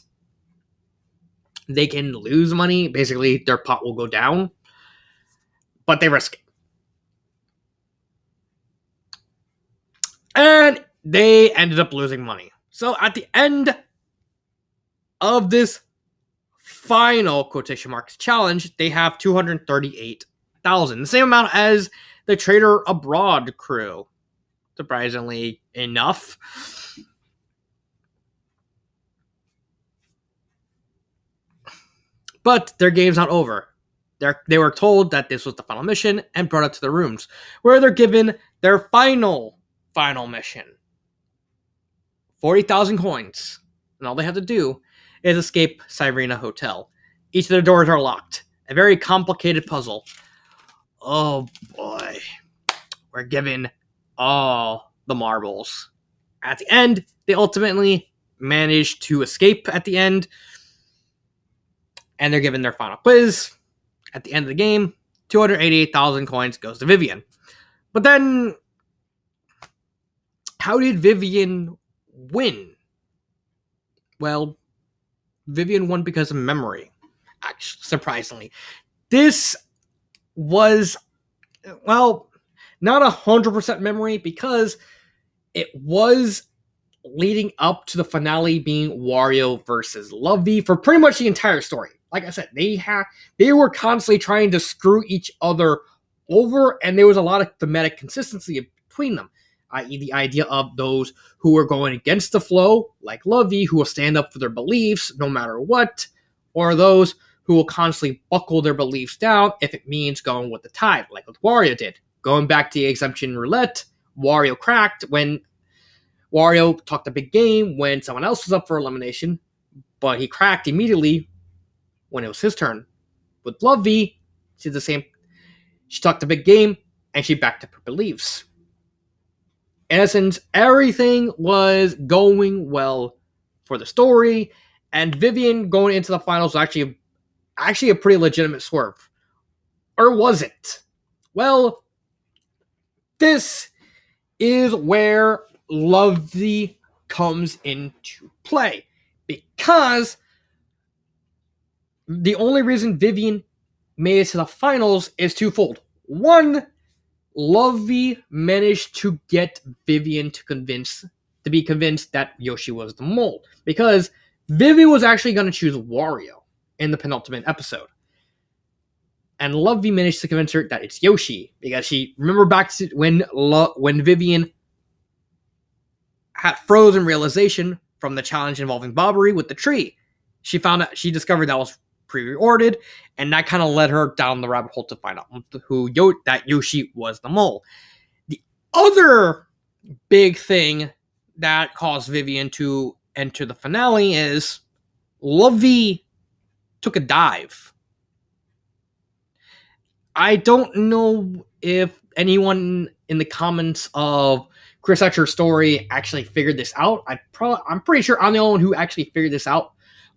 they can lose money. Basically, their pot will go down, but they risk it. And they ended up losing money. So at the end of this final quotation marks challenge, they have 238,000, the same amount as the Trader Abroad crew, surprisingly enough. But their game's not over. They were told that this was the final mission and brought up to their rooms, where they're given their final mission. 40,000 coins. And all they have to do is escape Serena Hotel. Each of their doors are locked. A very complicated puzzle. Oh boy. We're given all the marbles. At the end, they ultimately manage to escape at the end. And they're given their final quiz. At the end of the game, 288,000 coins goes to Vivian. But then, how did Vivian win? Well, Vivian won because of memory. Actually, surprisingly. This was, well, not 100% memory, because it was leading up to the finale being Wario versus Lovey for pretty much the entire story. Like I said, they were constantly trying to screw each other over, and there was a lot of thematic consistency between them, i.e. the idea of those who were going against the flow, like Lovey, who will stand up for their beliefs no matter what, or those who will constantly buckle their beliefs down if it means going with the tide, like what Wario did. Going back to the exemption roulette, Wario cracked when Wario talked a big game when someone else was up for elimination, but he cracked immediately when it was his turn. With Lovey, she did the same. She talked a big game, and she backed up her beliefs. In essence, everything was going well for the story, and Vivian going into the finals was actually a pretty legitimate swerve. Or was it? Well, this is where Lovey comes into play, because the only reason Vivian made it to the finals is twofold. One, Lovey managed to get Vivian to be convinced that Yoshi was the mole, because Vivian was actually going to choose Wario in the penultimate episode. And Lovey managed to convince her that it's Yoshi, because she remember back to when Vivian had frozen realization from the challenge involving Bobbery with the tree. She discovered that was pre-recorded, and that kind of led her down the rabbit hole to find out that Yoshi was the mole. The other big thing that caused Vivian to enter the finale is Lovey took a dive. I don't know if anyone in the comments of Chris Etcher's story actually figured this out. I'm pretty sure I'm the only one who actually figured this out.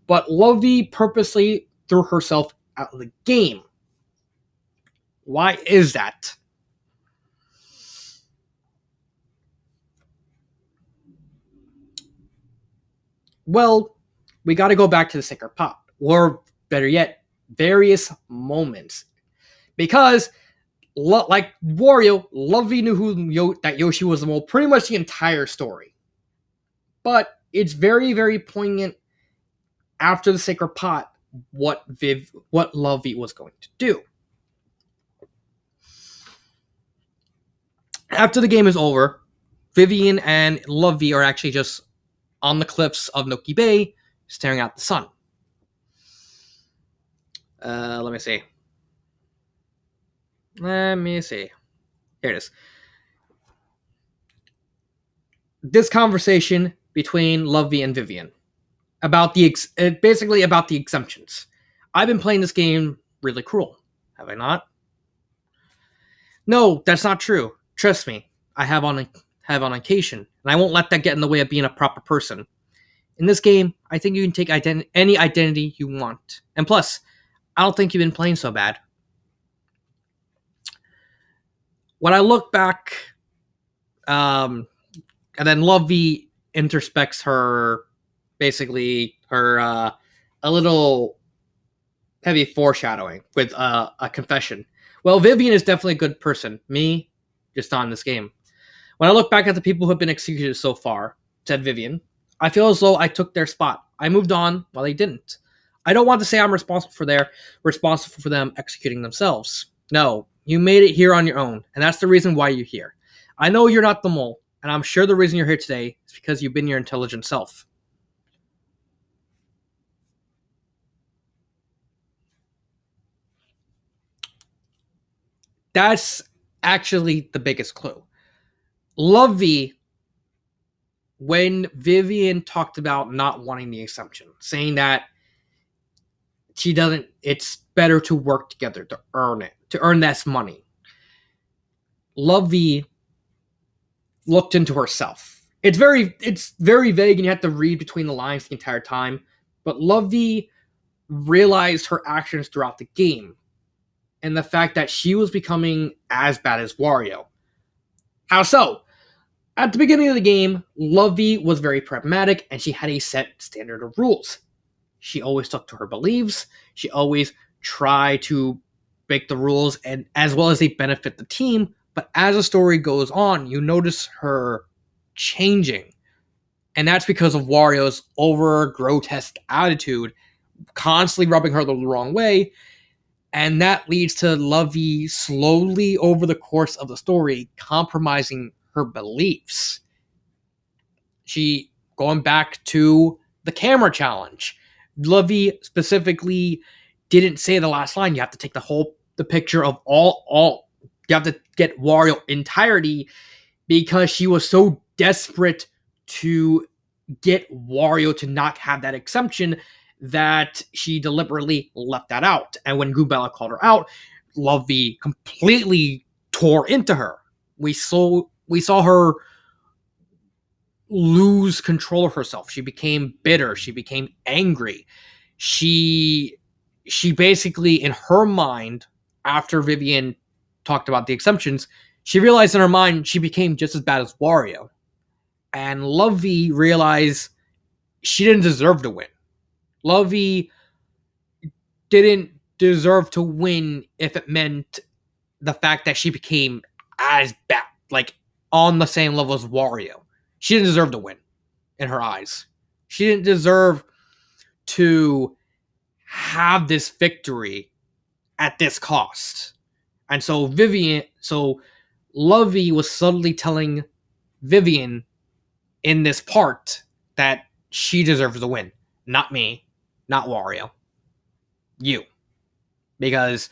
But Lovey purposely threw herself out of the game. Why is that? Well, we got to go back to the sacred pot, or better yet, various moments. Because, like Wario, Lovey knew that Yoshi was the mole pretty much the entire story. But it's very, very poignant after the sacred pot what Lovey was going to do. After the game is over, Vivian and Lovey are actually just on the cliffs of Noki Bay, staring at the sun. Let me see. Here it is. This conversation between Lovey and Vivian about basically about the exemptions. I've been playing this game really cruel, have I not? No, that's not true. Trust me, I have on occasion, and I won't let that get in the way of being a proper person. In this game, I think you can take any identity you want. And plus, I don't think you've been playing so bad. When I look back, and then Lovey introspects her, basically a little heavy foreshadowing with a confession. Well, Vivian is definitely a good person. Me, just not in this game. When I look back at the people who have been executed so far, said Vivian, I feel as though I took their spot. I moved on while they didn't. I don't want to say I'm responsible for them executing themselves. No, you made it here on your own, and that's the reason why you're here. I know you're not the mole, and I'm sure the reason you're here today is because you've been your intelligent self. That's actually the biggest clue. Lovey, when Vivian talked about not wanting the exemption, saying that it's better to work together to earn this money. Lovey looked into herself. It's very vague, and you have to read between the lines the entire time. But Lovey realized her actions throughout the game, and the fact that she was becoming as bad as Wario. How so? At the beginning of the game, Lovey was very pragmatic, and she had a set standard of rules. She always stuck to her beliefs. She always tried to break the rules, and as well as they benefit the team. But as the story goes on, you notice her changing. And that's because of Wario's over grotesque attitude, constantly rubbing her the wrong way. And that leads to Lovey slowly, over the course of the story, compromising her beliefs. She, going back to the camera challenge, Lovey specifically didn't say the last line. You have to take the picture of all. You have to get Wario entirety, because she was so desperate to get Wario to not have that exemption that she deliberately left that out. And when Goombella called her out, Lovey completely tore into her. We saw her lose control of herself. She became bitter. She became angry. She basically, in her mind, after Vivian talked about the exemptions, she realized in her mind she became just as bad as Wario. And Lovey realized she didn't deserve to win. Lovey didn't deserve to win if it meant the fact that she became as bad, like on the same level as Wario. She didn't deserve to win in her eyes. She didn't deserve to have this victory at this cost. And so Lovey was subtly telling Vivian in this part that she deserves the win. Not me, not Wario. You. Because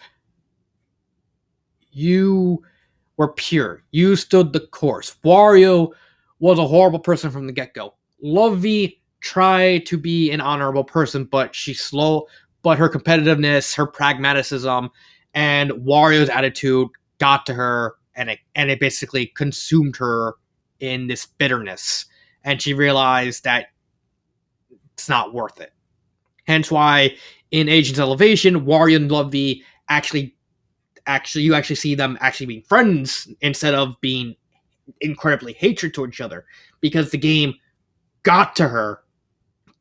you were pure. You stood the course. Wario was a horrible person from the get-go. Lovey tried to be an honorable person, but but her competitiveness, her pragmatism, and Wario's attitude got to her, and it basically consumed her in this bitterness. And she realized that it's not worth it. Hence why in Agents Elevation, Wario and Lovey you actually see them actually being friends instead of being incredibly hatred to each other, because the game got to her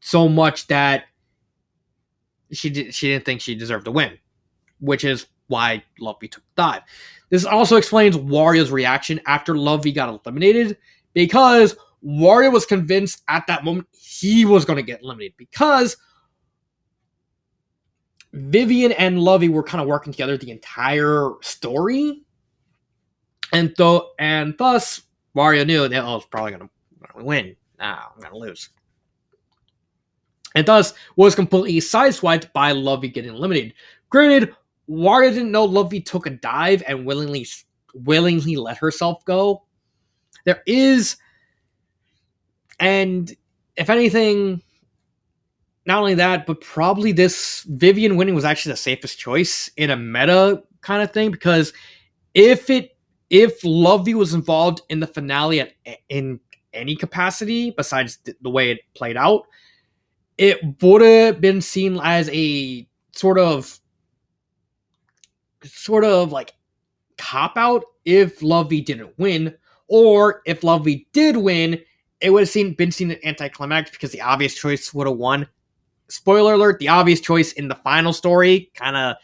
so much that she didn't think she deserved to win, which is why Lovey took the dive. This also explains Wario's reaction after Lovey got eliminated, because Wario was convinced at that moment he was going to get eliminated, because Vivian and Lovey were kind of working together the entire story, and thus Wario knew that I was probably going to win. Nah, I'm going to lose. And thus was completely sideswiped by Lovey getting eliminated. Granted, Wario didn't know Lovey took a dive and willingly let herself go. There is, and if anything, not only that, but probably this Vivian winning was actually the safest choice in a meta kind of thing, because if Lovey was involved in the finale in any capacity besides the way it played out, it would have been seen as a sort of like cop-out if Lovey didn't win, or if Lovey did win, it would have been seen as anticlimactic because the obvious choice would have won. Spoiler alert, the obvious choice in the final story, the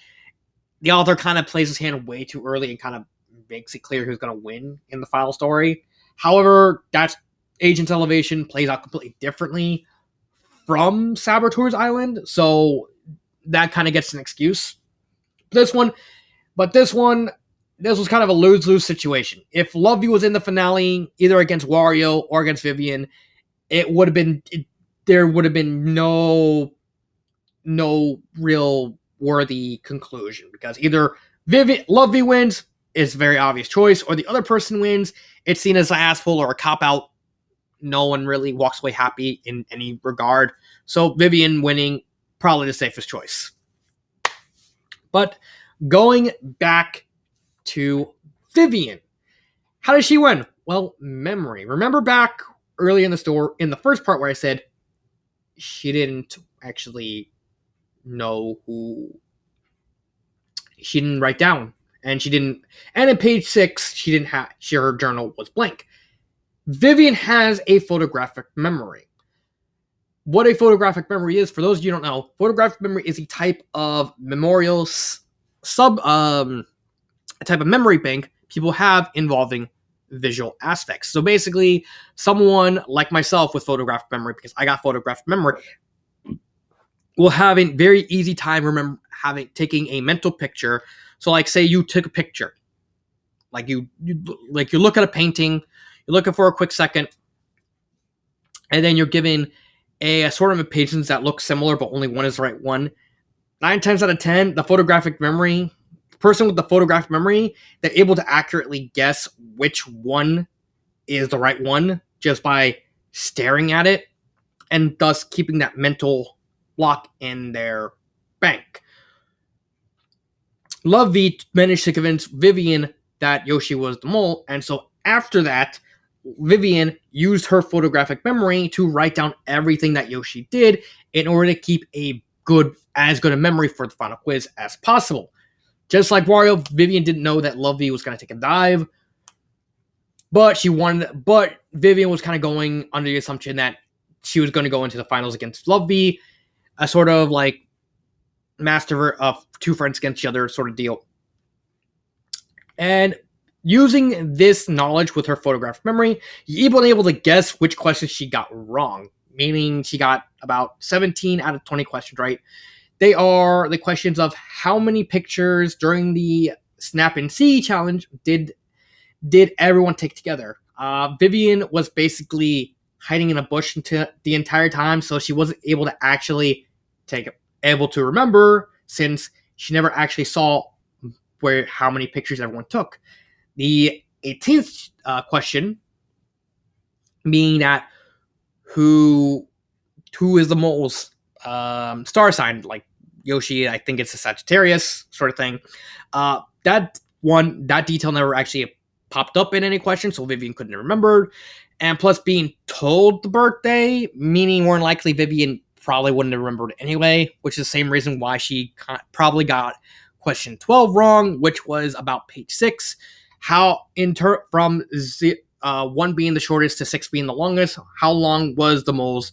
author kind of plays his hand way too early and kind of makes it clear who's going to win in the final story. However, that's Agents Elevation plays out completely differently from Saboteur's Island, so that kind of gets an excuse. This was kind of a lose-lose situation. If Lovey was in the finale, either against Wario or against Vivian, there would have been no real worthy conclusion, because either Lovey wins, is a very obvious choice, or the other person wins, it's seen as an asshole or a cop-out. No one really walks away happy in any regard. So Vivian winning, probably the safest choice. But going back to Vivian, how did she win? Well, memory. Remember back early in the first part where I said she didn't actually know who she didn't write down, and in page 6 her journal was blank. Vivian has a photographic memory. What a photographic memory is, for those of you who don't know, photographic memory is a type of a type of memory bank people have involving visual aspects. So basically, someone like myself with photographic memory, because I got photographic memory, will have a very easy time taking a mental picture. So like, say you took a picture, like you look at a painting, you're looking for a quick second, and then you're given a assortment of paintings that look similar, but only one is the right one. 9 times out of 10, the person with the photographic memory, they're able to accurately guess which one is the right one just by staring at it, and thus keeping that mental block in their bank. Lovey managed to convince Vivian that Yoshi was the mole, and so after that, Vivian used her photographic memory to write down everything that Yoshi did in order to keep as good a memory for the final quiz as possible. Just like Wario, Vivian didn't know that Lovey was going to take a dive, but Vivian was kind of going under the assumption that she was going to go into the finals against Lovey, a sort of like master of two friends against each other sort of deal. And using this knowledge with her photographic memory, you're able to guess which questions she got wrong, meaning she got about 17 out of 20 questions right. They are the questions of how many pictures during the Snap and See challenge did everyone take together. Vivian was basically hiding in a bush the entire time, so she wasn't able to actually able to remember, since she never actually saw how many pictures everyone took. The 18th question, being that who is the mole's star sign, like Yoshi, I think it's a Sagittarius sort of thing. That detail never actually popped up in any question, so Vivian couldn't remember. And plus, being told the birthday, meaning more than likely Vivian probably wouldn't have remembered anyway, which is the same reason why she probably got question 12 wrong, which was about page 6. How from 1 being the shortest to 6 being the longest, how long was the mole's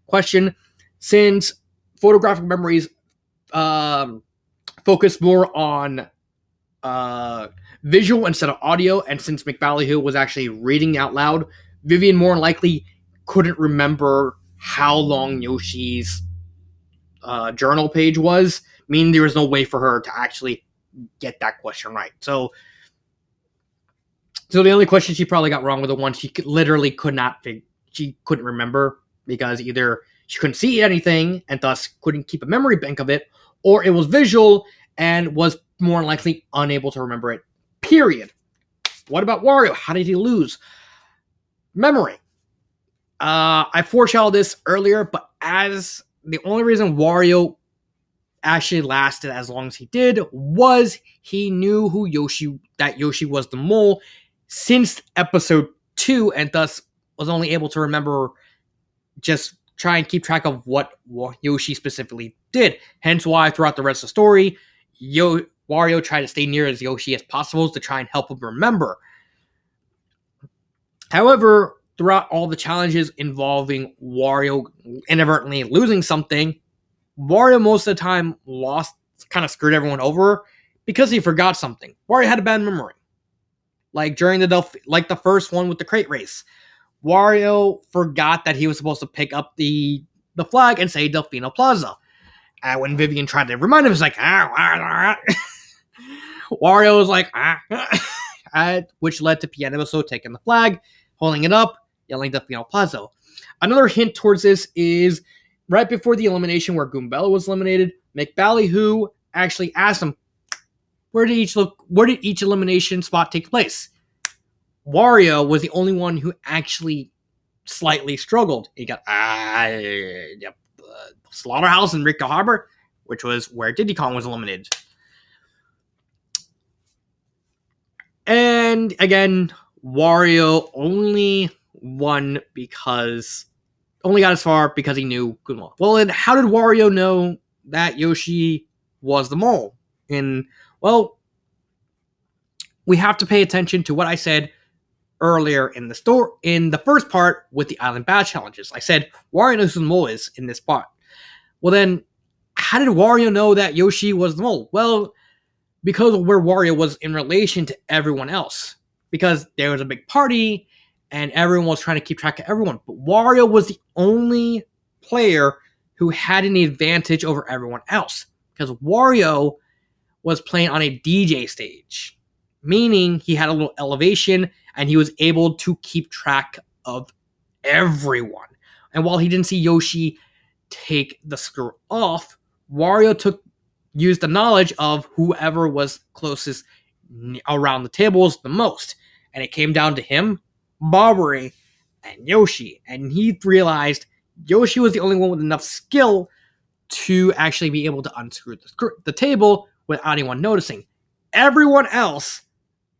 question? Since photographic memories focus more on visual instead of audio, and since McBallyhoo was actually reading out loud, Vivian more than likely couldn't remember how long Yoshi's journal page was, meaning there was no way for her to actually get that question right. So the only question she probably got wrong were the ones she literally she couldn't remember, because either she couldn't see anything and thus couldn't keep a memory bank of it, or it was visual and was more likely unable to remember it, period. What about Wario? How did he lose? Memory. I foreshadowed this earlier, but as the only reason Wario actually lasted as long as he did was he knew that Yoshi was the mole since episode 2, and thus was only able to remember, just try and keep track of what Yoshi specifically did. Hence why throughout the rest of the story, Wario tried to stay near as Yoshi as possible to try and help him remember. However, throughout all the challenges involving Wario inadvertently losing something, Wario most of the time kind of screwed everyone over because he forgot something. Wario had a bad memory. Like during the first one with the crate race, Wario forgot that he was supposed to pick up the flag and say Delfino Plaza. And when Vivian tried to remind him, he was like, Wario was like, which led to Pianoso taking the flag, holding it up, yelling Delfino Plaza. Another hint towards this is right before the elimination where Goombella was eliminated, McBallyhoo actually asked him, where did each elimination spot take place? Wario was the only one who actually slightly struggled. He got Slaughterhouse and Rico Harbor, which was where Diddy Kong was eliminated. And again, Wario only got as far because he knew Goombella. Well, then how did Wario know that Yoshi was the mole? Well, we have to pay attention to what I said earlier in the first part with the Island Badge challenges. I said Wario knows who the mole is in this part. Well, then how did Wario know that Yoshi was the mole? Well, because of where Wario was in relation to everyone else. Because there was a big party and everyone was trying to keep track of everyone. But Wario was the only player who had an advantage over everyone else. Because Wario was playing on a DJ stage, meaning he had a little elevation and he was able to keep track of everyone. And while he didn't see Yoshi take the screw off, Wario used the knowledge of whoever was closest around the tables the most. And it came down to him, Bobbery, and Yoshi. And he realized Yoshi was the only one with enough skill to actually be able to unscrew the table without anyone noticing. Everyone else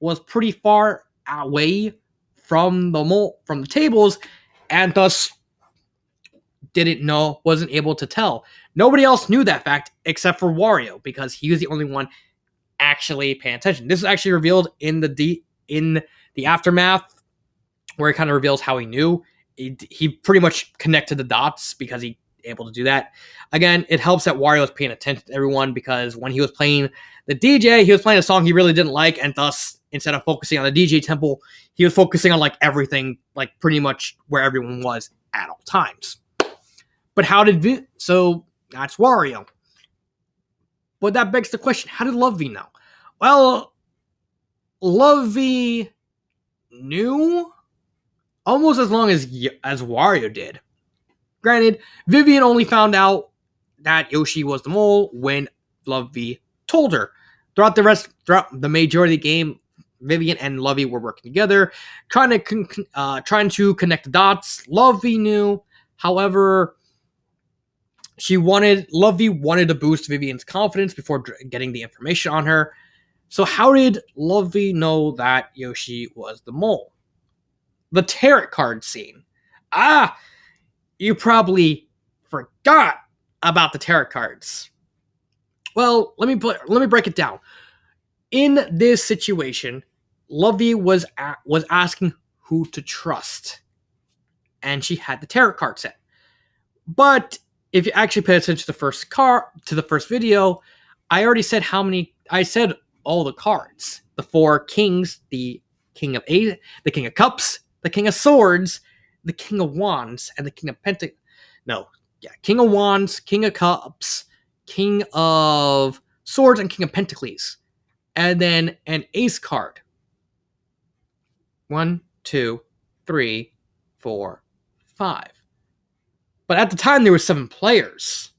was pretty far away from the tables, and thus wasn't able to tell. Nobody else knew that fact except for Wario, because he was the only one actually paying attention. This is actually revealed in the aftermath, where it kind of reveals how he knew. He pretty much connected the dots because he able to do that. Again, it helps that Wario was paying attention to everyone, because when he was playing the DJ, he was playing a song he really didn't like, and thus, instead of focusing on the DJ temple, he was focusing on everything, pretty much where everyone was at all times. But how did so that's Wario. But that begs the question: how did Lovey know? Well, Lovey knew almost as long as Wario did. Granted, Vivian only found out that Yoshi was the mole when Lovey told her. Throughout the majority of the game, Vivian and Lovey were working together, trying to connect the dots. Lovey knew, however, Lovey wanted to boost Vivian's confidence before getting the information on her. So how did Lovey know that Yoshi was the mole? The tarot card scene. You probably forgot about the tarot cards. Well, let me break it down. In this situation, Lovey was asking who to trust, and she had the tarot card set. But if you actually pay attention to the first video, I already said how many. I said all the cards: the 4 kings, the King of Cups, the King of Swords, the King of Wands, and the King of King of Wands, King of Cups, King of Swords, and King of Pentacles. And then an Ace card. 1, 2, 3, 4, 5. But at the time, there were 7 players.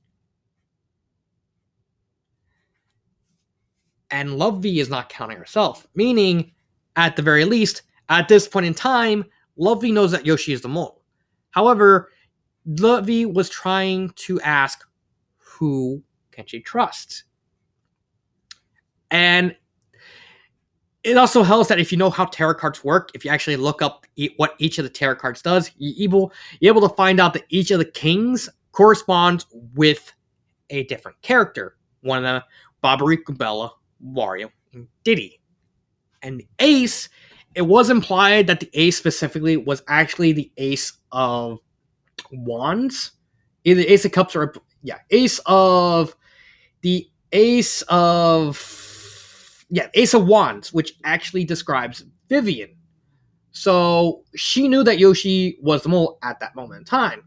And Lovey is not counting herself. Meaning, at the very least, at this point in time, Lovey knows that Yoshi is the mole. However, Lovey was trying to ask, who can she trust? And it also helps that if you know how tarot cards work, if you actually look up what each of the tarot cards does, you're able to find out that each of the kings corresponds with a different character. One of them, Barbarico, Bella, Wario, and Diddy. And the ace, it was implied that the ace specifically was actually the Ace of Wands. Either Ace of Cups or, Ace of Wands, which actually describes Vivian. So she knew that Yoshi was the mole at that moment in time.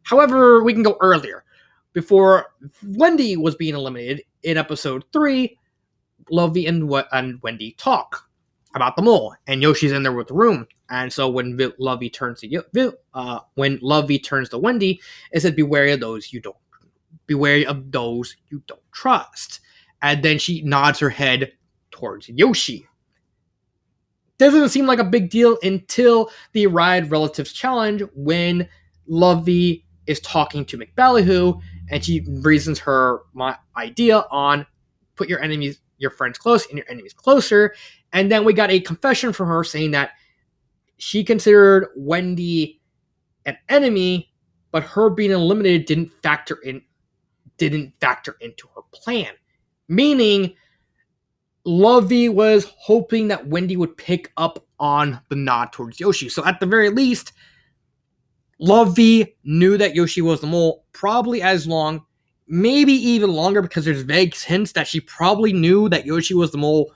However, we can go earlier. Before Wendy was being eliminated in episode 3, Lovey and Wendy talk about the mole, and Yoshi's in there with the room. And so when Lovey turns to Wendy, it said, "Beware of those you don't trust." And then she nods her head towards Yoshi. Doesn't seem like a big deal until the Riot Relatives Challenge, when Lovey is talking to McBallyhoo, and she reasons her idea on put your friends close and your enemies closer. And then we got a confession from her saying that she considered Wendy an enemy, but her being eliminated didn't factor into her plan. Meaning, Lovey was hoping that Wendy would pick up on the nod towards Yoshi. So at the very least, Lovey knew that Yoshi was the mole probably as long, maybe even longer, because there's vague hints that she probably knew that Yoshi was the mole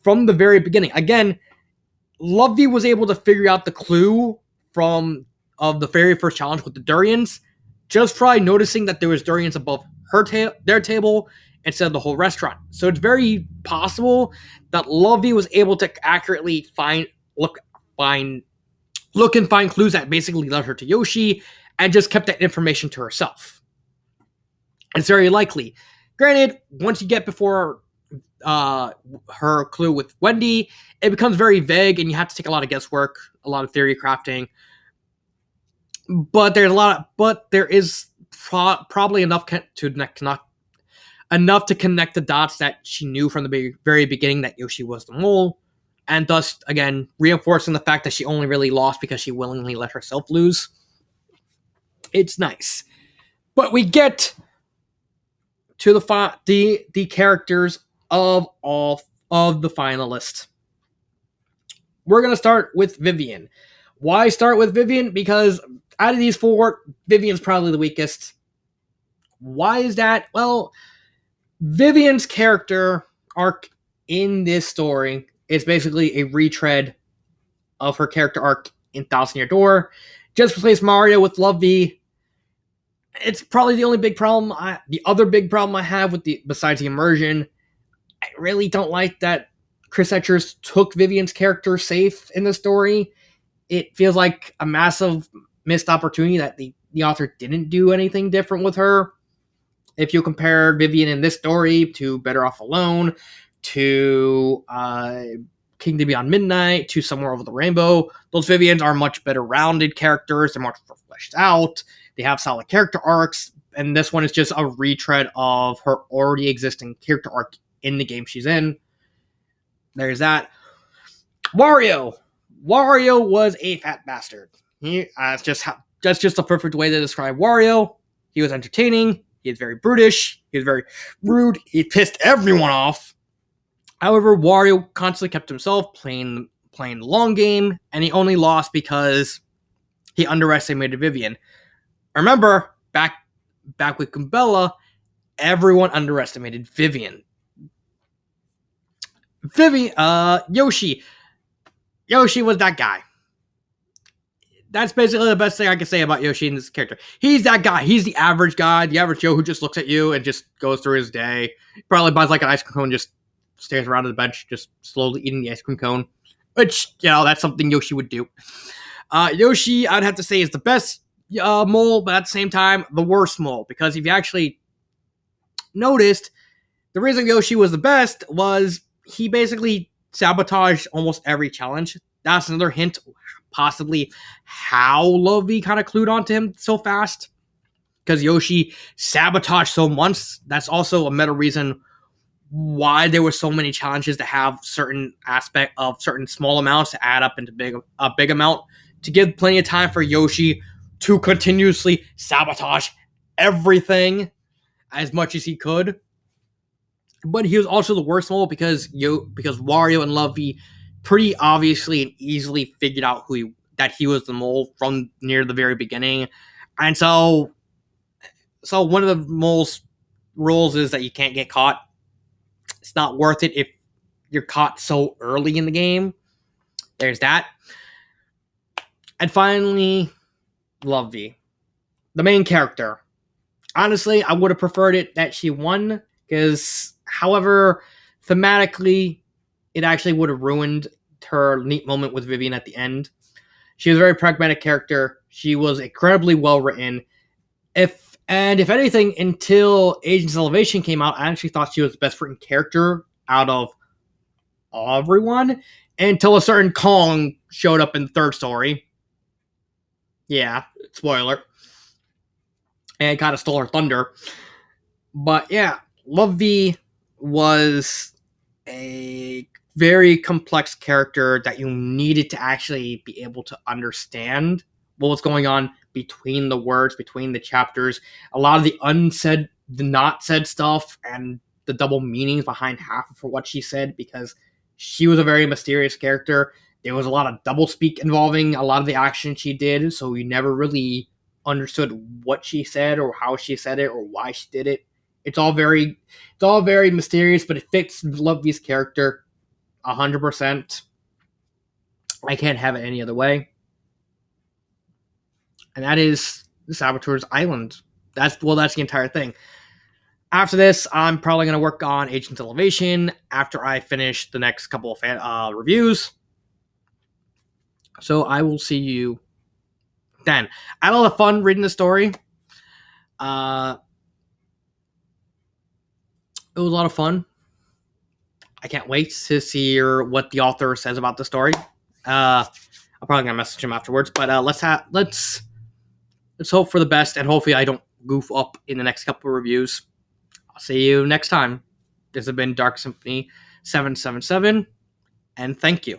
from the very beginning. Again, Lovey was able to figure out the clue of the very first challenge with the durians just by noticing that there was durians above their table instead of the whole restaurant. So it's very possible that Lovey was able to accurately look and find clues that basically led her to Yoshi, and just kept that information to herself. It's very likely. Granted, once you get before her clue with Wendy, it becomes very vague, and you have to take a lot of guesswork, a lot of theory crafting. But there is probably enough to connect the dots that she knew from the very beginning that Yoshi was the mole, and thus, again, reinforcing the fact that she only really lost because she willingly let herself lose. It's nice. But we get to the characters of all of the finalists. We're going to start with Vivian. Why start with Vivian? Because out of these 4, Vivian's probably the weakest. Why is that? Well, Vivian's character arc in this story is basically a retread of her character arc in Thousand Year Door. Just replace Mario with Lovey, It's probably the only big problem. The other big problem I have with besides the immersion, I really don't like that Chris Etchers took Vivian's character safe in the story. It feels like a massive missed opportunity that the author didn't do anything different with her. If you compare Vivian in this story to Better Off Alone, to Kingdom Beyond Midnight, to Somewhere Over the Rainbow, those Vivians are much better rounded characters. They're much more fleshed out. They have solid character arcs. And this one is just a retread of her already existing character arc in the game she's in. There's that. Wario. Wario was a fat bastard. That's just a perfect way to describe Wario. He was entertaining. He was very brutish. He was very rude. He pissed everyone off. However, Wario constantly kept himself playing the long game, and he only lost because he underestimated Vivian. Remember, back with Goombella, everyone underestimated Vivian. Yoshi. Yoshi was that guy. That's basically the best thing I can say about Yoshi in this character. He's that guy. He's the average guy, the average Joe who just looks at you and just goes through his day. He probably buys like an ice cream cone, just stares around on the bench, just slowly eating the ice cream cone. Which, that's something Yoshi would do. Yoshi, I'd have to say, is the best mole, but at the same time, the worst mole. Because if you actually noticed, the reason Yoshi was the best was he basically sabotaged almost every challenge. That's another hint, possibly, how Lovey kind of clued onto him so fast. Because Yoshi sabotaged so much. That's also a meta reason why there were so many challenges to have certain aspect of certain small amounts to add up into a big amount, to give plenty of time for Yoshi to continuously sabotage everything as much as he could. But he was also the worst mole because Wario and Lovey pretty obviously and easily figured out that he was the mole from near the very beginning. And so one of the mole's rules is that you can't get caught. It's not worth it if you're caught so early in the game. There's that. And finally, Lovey, the main character. Honestly, I would have preferred it that she won, because, however, thematically, it actually would have ruined her neat moment with Vivian at the end. She was a very pragmatic character. She was incredibly well written. If anything, until Agents of Elevation came out, I actually thought she was the best written character out of everyone, until a certain Kong showed up in the third story. Yeah, spoiler. And kind of stole her thunder. But yeah, Lovey was a very complex character that you needed to actually be able to understand what was going on between the words, between the chapters. A lot of the unsaid, the not said stuff, and the double meanings behind half of what she said, because she was a very mysterious character. There was a lot of doublespeak involving a lot of the action she did, so we never really understood what she said or how she said it or why she did it. It's all very mysterious, but it fits Lovey's character 100%. I can't have it any other way. And that is the Saboteur's Island. That's the entire thing. After this, I'm probably going to work on Agents of Elevation after I finish the next couple of reviews. So I will see you then. I had a lot of fun reading the story. It was a lot of fun. I can't wait to see what the author says about the story. I'm probably gonna message him afterwards, but let's hope for the best, and hopefully I don't goof up in the next couple of reviews. I'll see you next time. This has been Dark Symphony 777, and thank you.